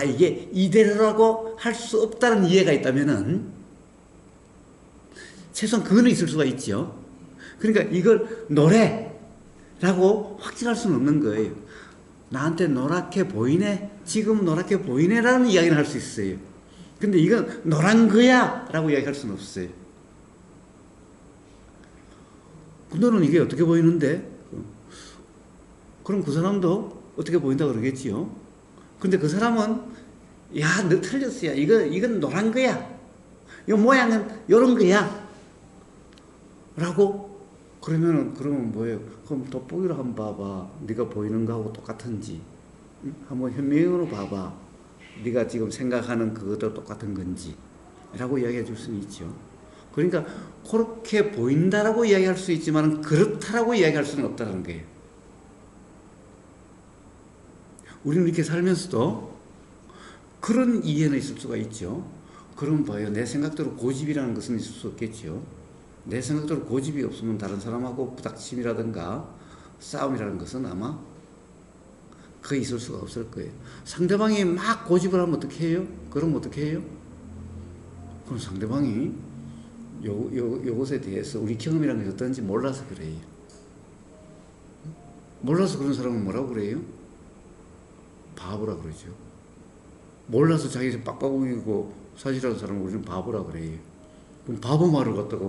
이게 이대로라고 할 수 없다는 이해가 있다면은 최소한 그거는 있을 수가 있죠. 그러니까 이걸 노래라고 확증할 수는 없는 거예요. 나한테 노랗게 보이네, 지금 노랗게 보이네라는 이야기는 할 수 있어요. 근데 이건 노란 거야 라고 이야기할 수는 없어요. 너는 이게 어떻게 보이는데? 그럼 그 사람도 어떻게 보인다 그러겠지요. 근데 그 사람은 야, 너 틀렸어요. 이건 노란 거야. 이 모양은 요런 거야. 라고 그러면 뭐예요? 그럼 돋보기로 한번 봐봐. 네가 보이는 거하고 똑같은지. 응? 한번 현미경으로 봐봐. 네가 지금 생각하는 그것도 똑같은 건지. 라고 이야기해 줄 수는 있죠. 그러니까 그렇게 보인다라고 이야기할 수 있지만 그렇다라고 이야기할 수는 없다는 거예요. 우리는 이렇게 살면서도 그런 이해는 있을 수가 있죠. 그럼 봐요. 내 생각대로 고집이라는 것은 있을 수 없겠죠. 내 생각대로 고집이 없으면 다른 사람하고 부닥침이라든가 싸움이라는 것은 아마 거의 있을 수가 없을 거예요. 상대방이 막 고집을 하면 어떻게 해요? 그럼 어떻게 해요? 그럼 상대방이 요것에 대해서 우리 경험이라는 게 어떤지 몰라서 그래요. 몰라서 그런 사람은 뭐라고 그래요? 바보라 그러죠. 몰라서 자기 빡빡 우기고 사실하는 사람은 우리는 바보라 그래요. 그럼 바보 말을 갖다가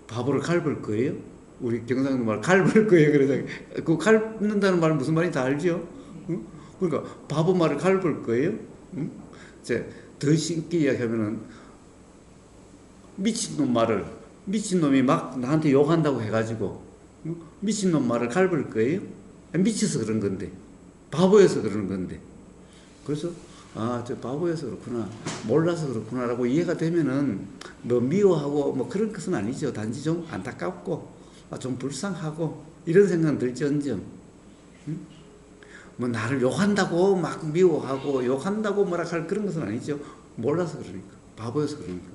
바보를 갈을 거예요? 우리 경상도 말 갈을 거예요. 그래서 그 갈는다는 말은 무슨 말인지 다 알죠? 그러니까 바보 말을 갈을 거예요? 더 쉽게 이야기하면은 미친놈이 막 나한테 욕한다고 해가지고 미친놈 말을 갈을 거예요? 미쳐서 그런 건데, 바보여서 그러는 건데. 그래서 저 바보여서 그렇구나, 몰라서 그렇구나라고 이해가 되면은 뭐 미워하고 뭐 그런 것은 아니죠. 단지 좀 안타깝고 좀 불쌍하고 이런 생각은 들지언정. 뭐 나를 욕한다고 막 미워하고 욕한다고 뭐라 할 그런 것은 아니죠. 몰라서 그러니까, 바보여서 그러니까.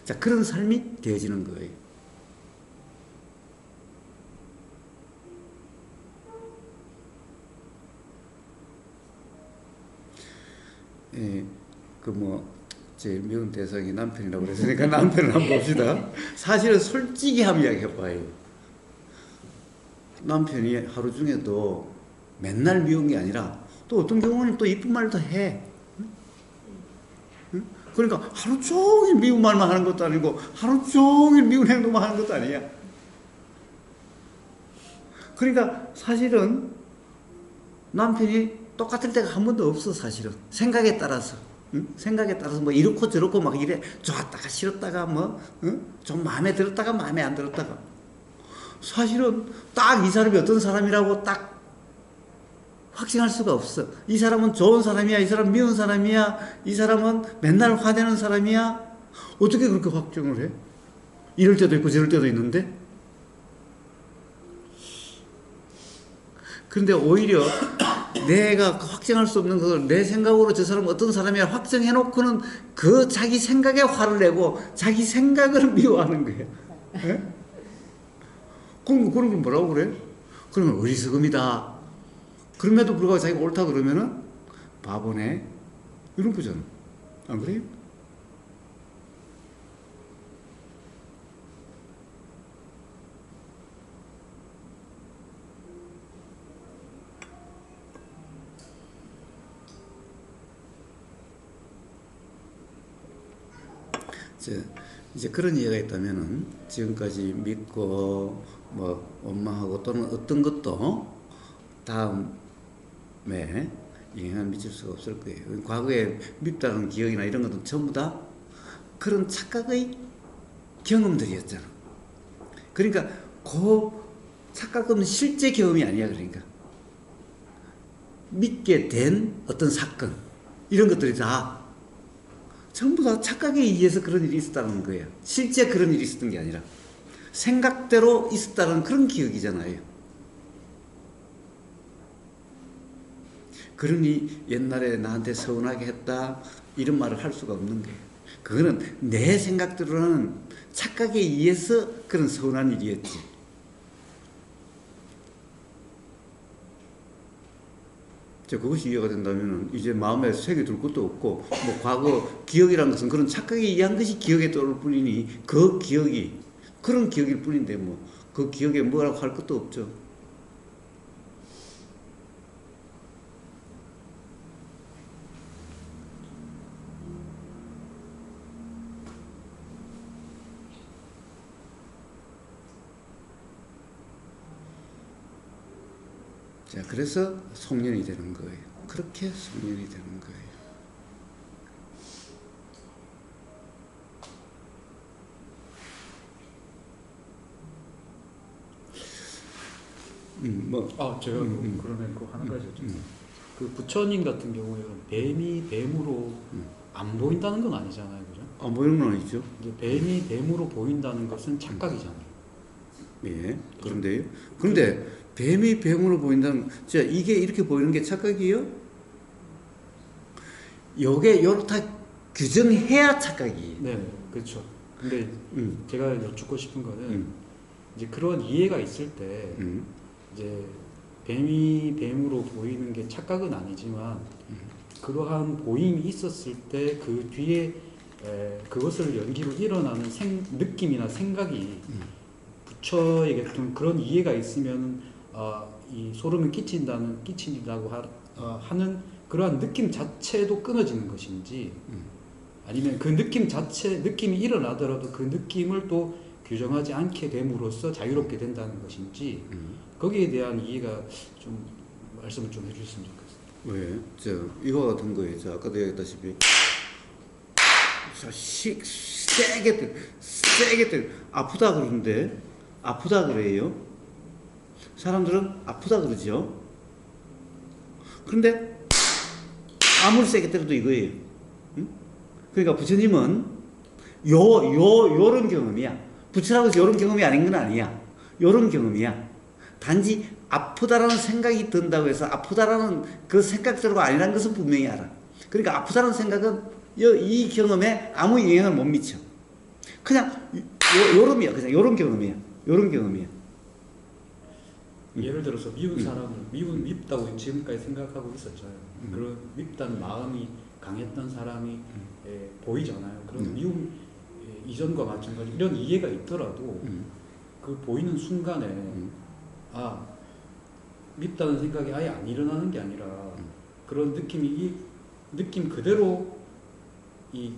자, 그런 삶이 되어지는 거예요. 예, 제일 미운 대상이 남편이라고 그랬으니까 남편을 한번 봅시다. 사실은 솔직히 한번 이야기해 봐요. 남편이 하루 중에도 맨날 미운 게 아니라 또 어떤 경우는 또 이쁜 말도 해. 응? 그러니까 하루 종일 미운 말만 하는 것도 아니고 하루 종일 미운 행동만 하는 것도 아니야. 그러니까 사실은 남편이 똑같을 때가 한 번도 없어. 사실은 생각에 따라서, 응? 생각에 따라서 뭐 이렇고 저렇고 막 이래 좋았다가 싫었다가 뭐, 응? 좀 마음에 들었다가 마음에 안 들었다가, 사실은 딱 이 사람이 어떤 사람이라고 딱 확신할 수가 없어. 이 사람은 좋은 사람이야, 이 사람 미운 사람이야, 이 사람은 맨날 화내는 사람이야. 어떻게 그렇게 확정을 해? 이럴 때도 있고 저럴 때도 있는데. 그런데 오히려 내가 확정할 수 없는 걸 내 생각으로 저 사람은 어떤 사람이야 확정해놓고는 그 자기 생각에 화를 내고 자기 생각을 미워하는 거야. 예? 그런 걸 뭐라고 그래? 그러면 어리석음이다. 그럼에도 불구하고 자기가 옳다 그러면은 바보네. 이런 거잖아. 안 그래요? 이제 그런 이해가 있다면은 지금까지 믿고 뭐 원망하고 또는 어떤 것도 다음에 영향을 미칠 수가 없을 거예요. 과거에 밉다는 기억이나 이런 것도 전부 다 그런 착각의 경험들이었잖아. 그러니까 그 착각은 실제 경험이 아니야. 그러니까 믿게 된 어떤 사건 이런 것들이 다 전부 다 착각에 의해서 그런 일이 있었다는 거예요. 실제 그런 일이 있었던 게 아니라 생각대로 있었다는 그런 기억이잖아요. 그러니 옛날에 나한테 서운하게 했다 이런 말을 할 수가 없는 거예요. 그거는 내 생각대로는 착각에 의해서 그런 서운한 일이었지. 그것이 이해가 된다면 이제 마음에 색이 둘 것도 없고, 뭐 과거 기억이란 것은 그런 착각에 의한 것이 기억에 떠올 뿐이니 그 기억이 그런 기억일 뿐인데 뭐 그 기억에 뭐라고 할 것도 없죠. 자, 그래서 송년이 되는 거예요. 그렇게 송년이 되는 거예요. 제가 그러면 그 한 가지 그 부처님 같은 경우에는 뱀이 뱀으로 안 보인다는 건 아니잖아요, 그죠? 안 보이는 건 아니죠. 이제 뱀이 뱀으로 보인다는 것은 착각이잖아요. 예, 그런데요. 그런데 뱀이 뱀으로 보인다는, 자, 이게 이렇게 보이는 게 착각이에요? 요게 요렇다 규정해야 착각이에요. 네, 그렇죠. 근데 제가 여쭙고 싶은 거는 이제 그런 이해가 있을 때 이제 뱀이 뱀으로 보이는 게 착각은 아니지만 그러한 보임이 있었을 때 그 뒤에 그것을 연기로 일어나는 느낌이나 생각이 부처에게 좀 그런 이해가 있으면 이 소름이 끼친다고 하는 그러한 느낌 자체도 끊어지는 것인지 아니면 그 느낌이 일어나더라도 그 느낌을 또 규정하지 않게 됨으로써 자유롭게 된다는 것인지 거기에 대한 이해가 좀 말씀을 좀 해주셨으면 좋겠어요. 왜? 이거 같은 거예요. 아까도 얘기했다시피 세게 때려. 아프다 그러는데 아프다 그래요. 사람들은 아프다 그러죠. 그런데 아무리 세게 때려도 이거예요. 응? 그러니까 부처님은 요런 경험이야. 부처라고 해서 요런 경험이 아닌 건 아니야. 요런 경험이야. 단지 아프다라는 생각이 든다고 해서 아프다라는 그 생각대로가 아니라는 것은 분명히 알아. 그러니까 아프다라는 생각은 이 경험에 아무 영향을 못 미쳐. 그냥 요럼이야. 그냥 요런 경험이야. 요런 경험이야. 예를 들어서 미운 사람을 밉다고 지금까지 생각하고 있었잖아요. 그런 밉다는 마음이 강했던 사람이 보이잖아요. 그런 미움 이전과 마찬가지 이런 이해가 있더라도 그 보이는 순간에 밉다는 생각이 아예 안 일어나는 게 아니라 그런 느낌이 이 느낌 그대로 이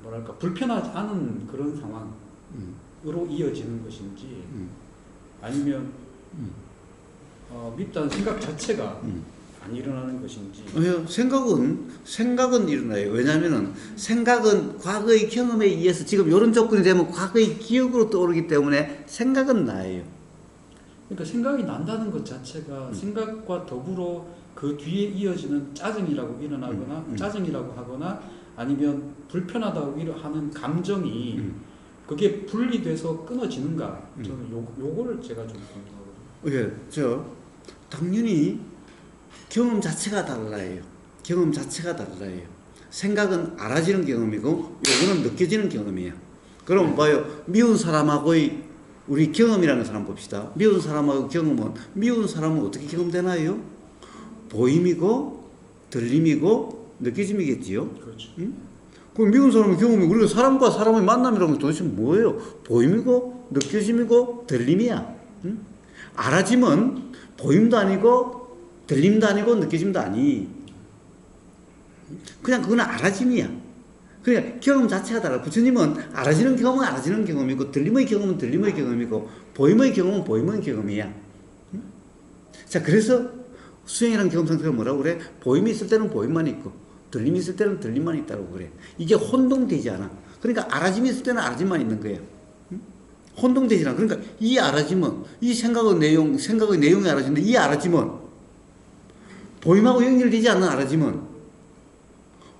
뭐랄까 불편하지 않은 그런 상황으로 이어지는 것인지 아니면 밉다는 생각 자체가 안 일어나는 것인지. 생각은 일어나요. 왜냐하면은 생각은 과거의 경험에 의해서 지금 이런 조건이 되면 과거의 기억으로 떠오르기 때문에 생각은 나요. 그러니까 생각이 난다는 것 자체가 생각과 더불어 그 뒤에 이어지는 짜증이라고 일어나거나 짜증이라고 하거나 아니면 불편하다고 하는 감정이 그게 분리돼서 끊어지는가 저는 요거를 제가 좀 궁금하거든요. 당연히 경험 자체가 달라요. 경험 자체가 달라요. 생각은 알아지는 경험이고 요거는 느껴지는 경험이에요. 그럼 봐요. 미운 사람하고의 우리 경험이라는 사람 봅시다. 미운 사람하고 경험은 미운 사람은 어떻게 경험되나요? 보임이고 들림이고 느껴짐이겠지요. 그렇죠. 그럼 미운 사람의 경험이 우리가 사람과 사람의 만남이라는 게 도대체 뭐예요? 보임이고 느껴짐이고 들림이야. 알아짐은 보임도 아니고 들림도 아니고 느껴짐도 아니. 그냥 그건 알아짐이야. 그러니까 경험 자체가 달라. 부처님은 알아지는 경험은 알아지는 경험이고 들림의 경험은 들림의 경험이고 보임의 경험은 보임의 경험이야. 자, 그래서 수행이라는 경험 상태가 뭐라고 그래? 보임이 있을 때는 보임만 있고 들림이 있을 때는 들림만 있다고 그래. 이게 혼동되지 않아. 그러니까 알아짐이 있을 때는 알아짐만 있는 거야. 혼동되지 않아. 그러니까 이 알아짐은 이 생각의 내용이 알아지는데 이 알아짐은 보임하고 연결되지 않는 알아짐은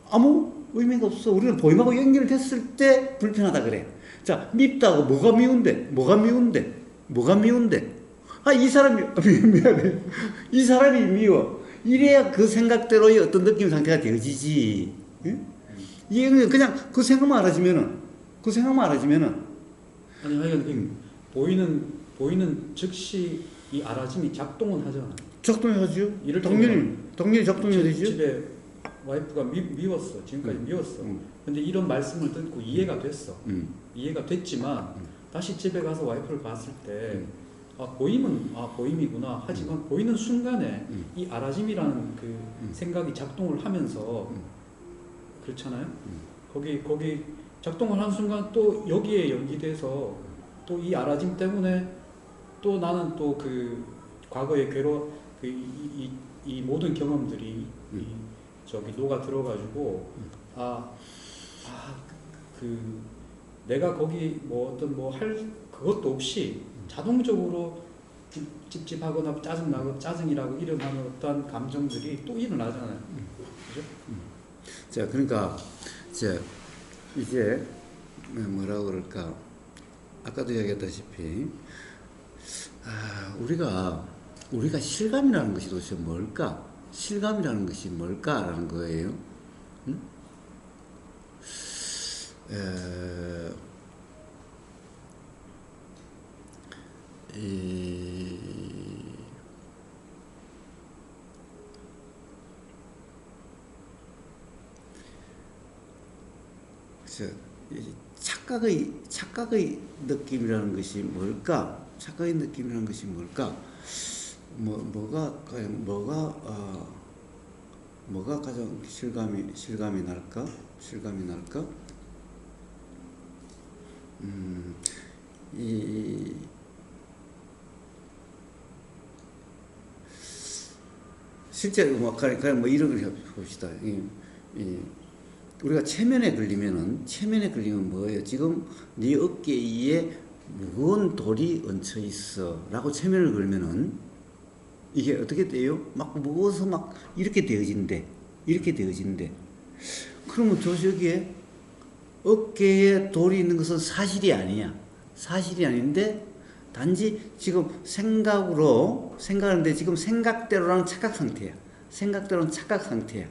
아무 의미가 없어. 우리는 보임하고 연결됐을 때 불편하다 그래. 자, 밉다고 뭐가 미운데? 이 사람이 미안해. 이 사람이 미워. 이래야 그 생각대로의 어떤 느낌 상태가 되어지지. 이게 그냥 그 생각만 알아지면은 아니 하여간 보이는 즉시 이 알아짐이 작동은 하잖아. 작동해야죠. 당연히 작동해야 되죠. 집에 와이프가 미웠어. 지금까지 미웠어. 근데 이런 말씀을 듣고 이해가 됐어. 이해가 됐지만 다시 집에 가서 와이프를 봤을 때 보임은 보임이구나. 하지만 보이는 순간에 이 알아짐이라는 그 생각이 작동을 하면서 그렇잖아요. 거기 작동을 한 순간 또 여기에 연기돼서 또 이 알아짐 때문에 또 나는 또 그 과거의 이 모든 경험들이 녹아 들어가지고 내가 거기 할 그것도 없이 자동적으로 찝찝하거나 짜증이라고 이름하는 어떤 감정들이 또 일어나잖아요. 그죠? 자, 그러니까 이제 뭐라고 그럴까? 아까도 이야기했다시피 우리가 실감이라는 것이 도대체 뭘까? 실감이라는 것이 뭘까라는 거예요. 착각의 느낌이라는 것이 뭘까? 착각의 느낌이라는 것이 뭘까? 뭐가 가장 실감이 날까? 실제 그냥 이런 걸 봅시다. 우리가 체면에 걸리면 뭐예요? 지금 네 어깨에 무거운 돌이 얹혀 있어라고 체면을 걸면은 이게 어떻게 돼요? 막 무거워서 막 이렇게 되어진대. 그러면 저기에 어깨에 돌이 있는 것은 사실이 아닌데 단지 지금 생각하는데 지금 생각대로라는 착각 상태야. 그렇죠.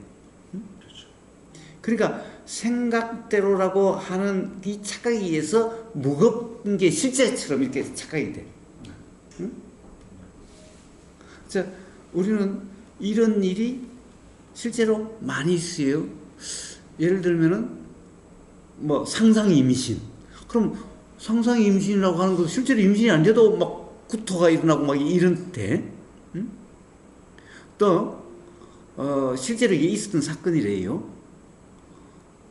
그러니까 생각대로라고 하는 이 착각에 의해서 무겁은 게 실제처럼 이렇게 착각이 돼. 응? 자, 우리는 이런 일이 실제로 많이 있어요. 예를 들면은 상상 임신. 그럼 상상 임신이라고 하는 거 실제로 임신이 안 돼도 막 구토가 일어나고 막 이런데, 응? 또 실제로 이게 있었던 사건이래요.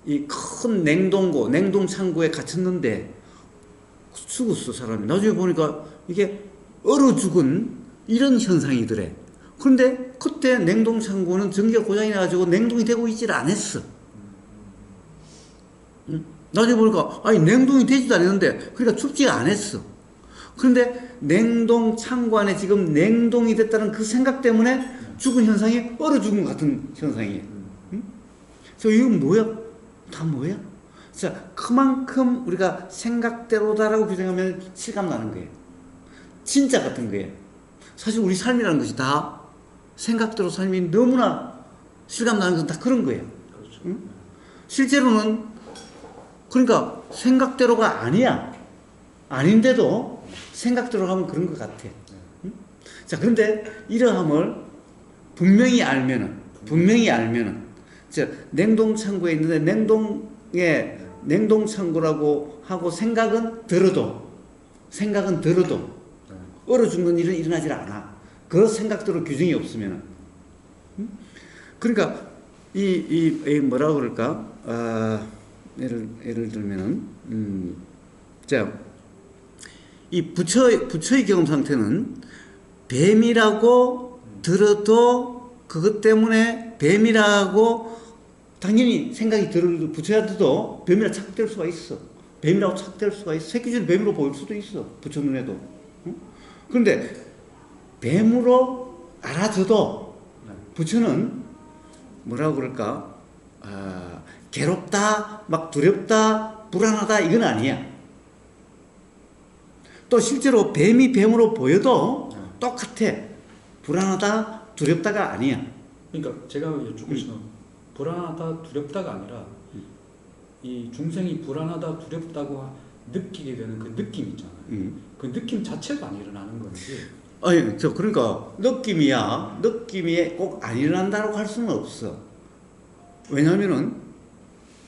이 큰 냉동창고에 갇혔는데 죽었어, 사람이. 나중에 보니까 이게 얼어 죽은 이런 현상이더래. 그런데 그때 냉동창고는 전기가 고장이 나가지고 냉동이 되고 있질 않았어. 나중에 보니까 아니 냉동이 되지도 않았는데 그러니까 춥지가 않았어. 그런데 냉동창고 안에 지금 냉동이 됐다는 그 생각 때문에 죽은 현상이 얼어 죽은 것 같은 현상이에요. 그래서 이건 뭐야? 다 뭐야? 자, 그만큼 우리가 생각대로다라고 규정하면 실감 나는 거예요. 진짜 같은 거예요. 사실 우리 삶이라는 것이 다 생각대로 삶이 너무나 실감 나는 건 다 그런 거예요. 그렇죠. 응? 실제로는 그러니까 생각대로가 아니야. 아닌데도 생각대로 가면 그런 것 같아. 응? 자, 그런데 이러함을 분명히 알면은 자, 냉동창고에 있는데 냉동창고라고 하고 생각은 들어도 얼어 죽는 일은 일어나질 않아. 그 생각대로 규정이 없으면은. 그러니까 이 뭐라고 그럴까? 예를 들면은 자, 이 부처의 경험 상태는 뱀이라고 들어도 그것 때문에 뱀이라고 당연히 생각이 들어도 부처한테도 뱀이라 착될 수가 있어. 뱀이라고 착될 수가 있어. 새끼줄 뱀으로 보일 수도 있어. 부처 눈에도. 그런데 뱀으로 알아줘도 부처는 뭐라고 그럴까? 괴롭다, 막 두렵다, 불안하다 이건 아니야. 또 실제로 뱀이 뱀으로 보여도 똑같아. 불안하다, 두렵다가 아니야. 그러니까 제가 여쭙고 싶은 불안하다, 두렵다가 아니라 이 중생이 불안하다, 두렵다고 느끼게 되는 그 느낌 있잖아요. 그 느낌 자체가 안 일어나는 건지. 아니, 그러니까 느낌이 꼭 안 일어난다고 할 수는 없어. 왜냐하면은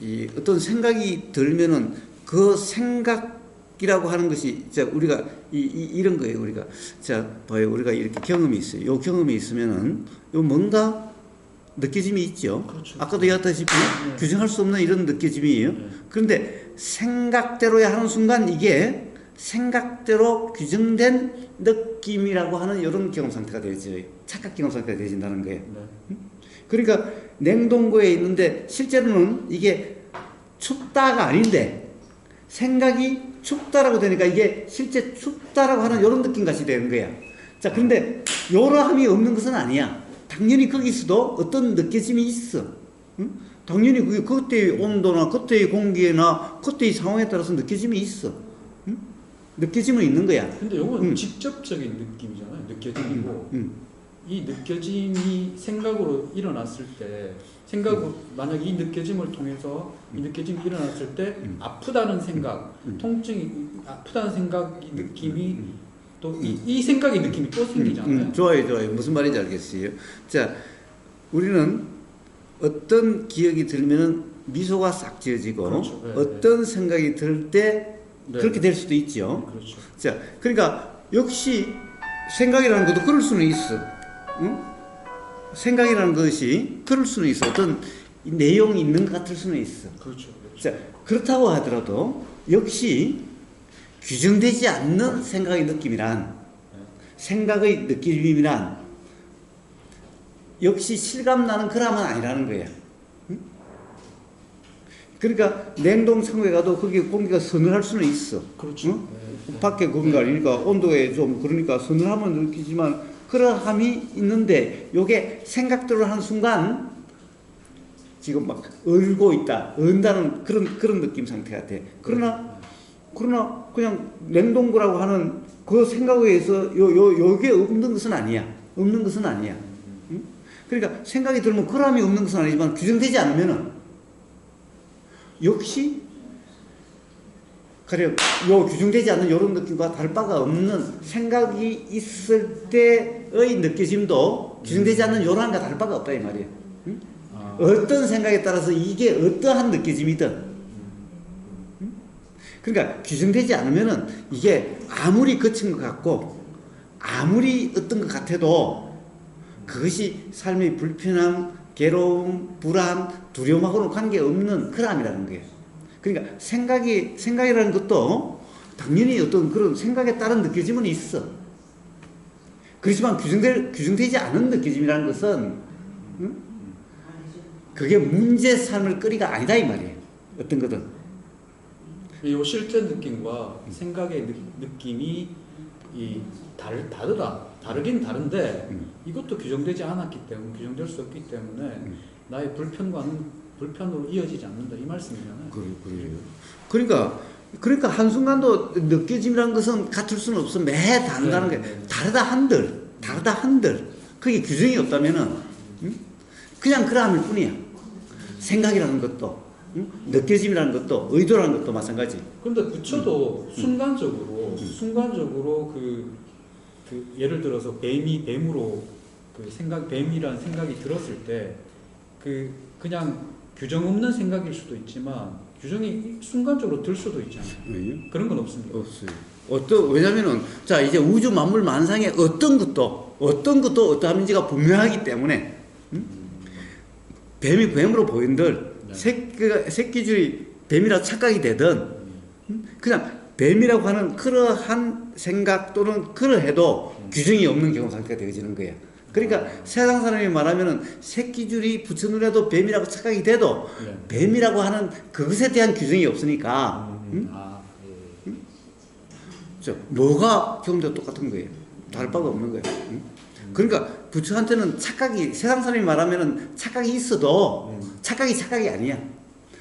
이 어떤 생각이 들면은 그 생각이라고 하는 것이 우리가 이런 거예요. 우리가 봐요. 우리가 이렇게 경험이 있어요. 요 경험이 있으면은 요 뭔가 느껴짐이 있죠. 그렇죠. 아까도 얘기했다시피 규정할 수 없는 이런 느껴짐이에요. 그런데 생각대로야 하는 순간 이게 생각대로 규정된 느낌이라고 하는 이런 경험 상태가 되어져요. 착각 경험 상태가 되어진다는 거예요. 네. 그러니까 냉동고에 있는데 실제로는 이게 춥다가 아닌데 생각이 춥다라고 되니까 이게 실제 춥다라고 하는 이런 느낌 같이 되는 거야. 자, 그런데 요러함이 없는 것은 아니야. 당연히 거기서도 어떤 느껴짐이 있어. 응? 당연히 그게 그때의 온도나 그때의 공기나 그때의 상황에 따라서 느껴짐이 있어. 응? 느껴짐은 있는 거야. 근데 이건 직접적인 느낌이잖아요. 느껴짐이고 이 느껴짐이 생각으로 일어났을 때 만약 이 느껴짐을 통해서 이 느껴짐이 일어났을 때 아프다는 생각, 통증이 아프다는 생각이 느낌이 또 이 생각의 느낌이 또 생기잖아요. 좋아요. 무슨 말인지 알겠어요. 자, 우리는 어떤 기억이 들면은 미소가 싹 지어지고 그렇죠. 네, 어떤 생각이 들 때 그렇게 될 수도 있죠. 그렇죠. 자, 그러니까 역시 생각이라는 것도 그럴 수는 있어. 응? 생각이라는 것이 그럴 수는 있어. 어떤 내용이 있는 것 같을 수는 있어. 그렇죠. 자, 그렇다고 하더라도 역시 규정되지 않는 생각의 느낌이란 생각의 느낌이란 역시 실감나는 그람은 아니라는 거야. 응? 그러니까 냉동창고에 가도 거기 공기가 서늘할 수는 있어. 그렇죠. 응? 밖에 공기가 아니니까 온도에 좀 그러니까 서늘함은 느끼지만 그러함이 있는데 요게 생각대로 하는 순간 지금 막 얼고 있다, 언다는 그런 느낌 상태가 돼. 그러나 그냥 냉동고라고 하는 그 생각에 의해서 요게 없는 것은 아니야. 응? 그러니까 생각이 들면 그람이 없는 것은 아니지만 규정되지 않으면은 역시 가령 요 규정되지 않는 요런 느낌과 다를 바가 없는 생각이 있을 때의 느껴짐도 규정되지 않는 요런과 다를 바가 없다 이 말이에요. 응? 어떤 생각에 따라서 이게 어떠한 느껴짐이든 그러니까 규정되지 않으면은 이게 아무리 거친 것 같고 아무리 어떤 것 같아도 그것이 삶의 불편함, 괴로움, 불안, 두려움하고는 관계없는 그람이라는 거예요. 그러니까 생각이라는 것도 당연히 어떤 그런 생각에 따른 느껴짐은 있어. 그렇지만 규정되지 않은 느껴짐이라는 것은 그게 문제 삶을 거리가 아니다 이 말이에요. 어떤 거든. 이 실제 느낌과 생각의 느낌이 다르긴 다른데 이것도 규정되지 않았기 때문에 규정될 수 없기 때문에 나의 불편으로 이어지지 않는다 이 말씀이잖아요. 그래요. 그러니까 한순간도 느껴짐이라는 것은 같을 수는 없어. 매해 다르다는 게 다르다 한들 그게 규정이 없다면은 그냥 그러함일 뿐이야. 생각이라는 것도 느껴짐이라는 것도 의도라는 것도 마찬가지. 그런데 부처도 순간적으로 그 예를 들어서 뱀으로 뱀이라는 생각이 들었을 때 그냥 규정 없는 생각일 수도 있지만 규정이 순간적으로 들 수도 있잖아요. 그런 건 없습니다. 없어요. 왜냐면은 자 이제 우주 만물 만상에 어떤 것도 어떠함인지가 분명하기 때문에 뱀이 뱀으로 보인들 새끼줄이 뱀이라 착각이 되든 그냥 뱀이라고 하는 그러한 생각 또는 그러해도 규정이 없는 경험 상태가 되어지는 거예요. 그러니까 세상 사람이 말하면은 새끼줄이 부처 눈에도 뱀이라고 착각이 돼도 뱀이라고 하는 그것에 대한 규정이 없으니까 뭐가 경험도 똑같은 거예요. 다를 바가 없는 거예요. 그러니까 부처한테는 세상 사람이 말하면은 착각이 있어도 착각이 아니야.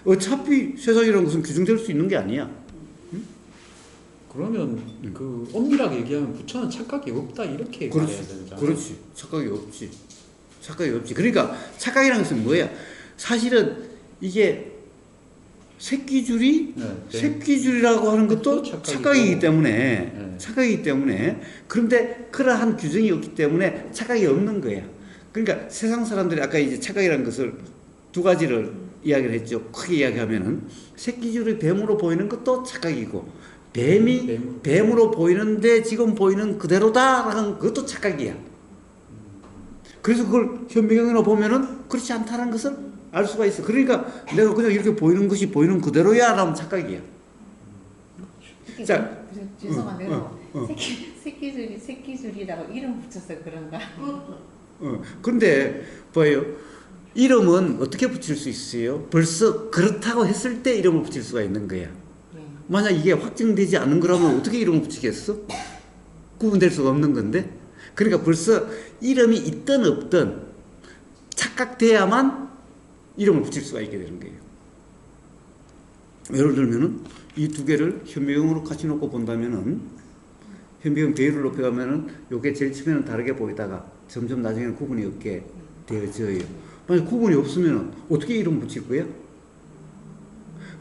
어차피 세상이라는 것은 규정될 수 있는 게 아니야. 그러면 그 엄밀하게 얘기하면 부처는 착각이 없다 이렇게 말해야 되잖아요. 그렇지. 착각이 없지. 그러니까 착각이라는 것은 뭐야? 사실은 이게 새끼줄이라고 하는 것도 착각이기 때문에 그런데 그러한 규정이 없기 때문에 착각이 없는 거야. 그러니까 세상 사람들이 아까 이제 착각이라는 것을 두 가지를 이야기를 했죠. 크게 이야기하면은 새끼줄이 뱀으로 보이는 것도 착각이고 뱀이 뱀으로 보이는데 지금 보이는 그대로다라는 그것도 착각이야. 그래서 그걸 현미경으로 보면은 그렇지 않다는 것을 알 수가 있어. 그러니까 내가 그냥 이렇게 보이는 것이 보이는 그대로야 라면 착각이야. 자, 죄송한데요. 새끼줄이라고 이름 붙여서 그런가? 그런데 봐요. 이름은 어떻게 붙일 수 있어요? 벌써 그렇다고 했을 때 이름을 붙일 수가 있는 거야. 만약 이게 확정되지 않은 거라면 어떻게 이름을 붙이겠어? 구분될 수가 없는 건데. 그러니까 벌써 이름이 있든 없든 착각돼야만 이름을 붙일 수가 있게 되는 거예요. 예를 들면은 이 두 개를 현미경으로 같이 놓고 본다면은 현미경 배율을 높여가면은 요게 제일 처음에는 다르게 보이다가 점점 나중에는 구분이 없게 되어져요. 만약 구분이 없으면 어떻게 이름 붙일 거야?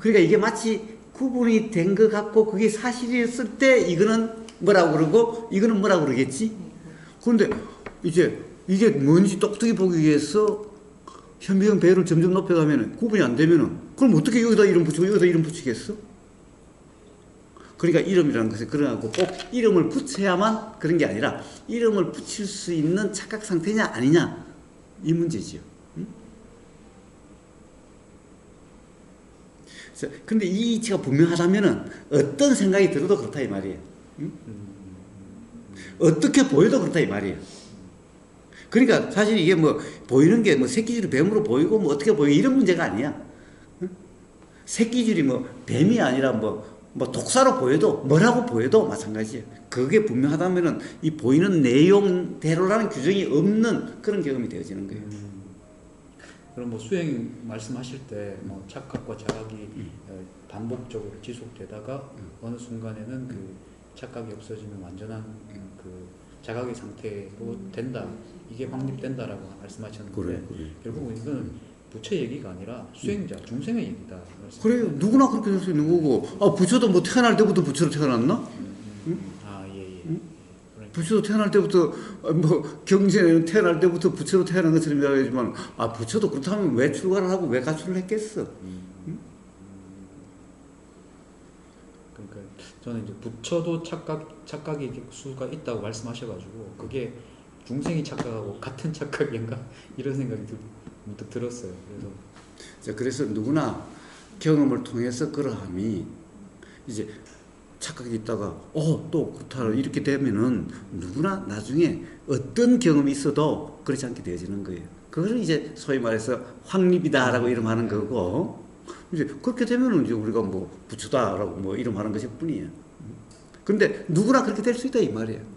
그러니까 이게 마치 구분이 된 것 같고 그게 사실이었을 때 이거는 뭐라고 그러고 이거는 뭐라고 그러겠지? 그런데 이제 이게 뭔지 똑똑히 보기 위해서 현미경 배율을 점점 높여가면 구분이 안 되면은 그럼 어떻게 여기다 이름 붙이고 여기다 이름 붙이겠어? 그러니까 이름이라는 것은 그런 거고 꼭 이름을 붙여야만 그런 게 아니라 이름을 붙일 수 있는 착각 상태냐 아니냐 이 문제지요. 근데 이 이치가 분명하다면은 어떤 생각이 들어도 그렇다 이 말이에요. 어떻게 보여도 그렇다 이 말이에요. 그러니까 사실 이게 뭐 보이는 게 뭐 새끼줄이 뱀으로 보이고 뭐 어떻게 보이고 이런 문제가 아니야. 새끼줄이 뭐 뱀이 아니라 뭐 독사로 보여도 뭐라고 보여도 마찬가지예요. 그게 분명하다면은 이 보이는 내용대로라는 규정이 없는 그런 경험이 되어지는 거예요. 그럼 뭐 수행 말씀하실 때 뭐 착각과 자각이 반복적으로 지속되다가 어느 순간에는 그 착각이 없어지면 완전한 그 자각의 상태로 된다. 이게 확립된다라고 말씀하셨는데 그래. 결국은 이건 부처 얘기가 아니라 수행자, 중생의 얘기다. 그래요. 누구나 그렇게 될 수 있는 거고. 부처도 뭐 태어날 때부터 부처로 태어났나? 부처도 태어날 때부터 뭐 경전에는 태어날 때부터 부처로 태어난 것처럼 이야기하지만 부처도 그렇다면 왜 출가를 하고 왜 가출을 했겠어? 그러니까 저는 이제 부처도 착각이 수가 있다고 말씀하셔가지고 그게 중생이 착각하고 같은 착각인가 이런 생각이 문득 들었어요. 그래서 자, 그래서 누구나 경험을 통해서 그러함이 이제 착각이 있다가 또 구타로 이렇게 되면은 누구나 나중에 어떤 경험이 있어도 그렇지 않게 되어지는 거예요. 그걸 이제 소위 말해서 확립이다라고 이름하는 거고, 이제 그렇게 되면은 이제 우리가 뭐 부처다라고 뭐 이름하는 것일 뿐이에요. 근데 누구나 그렇게 될 수 있다 이 말이에요.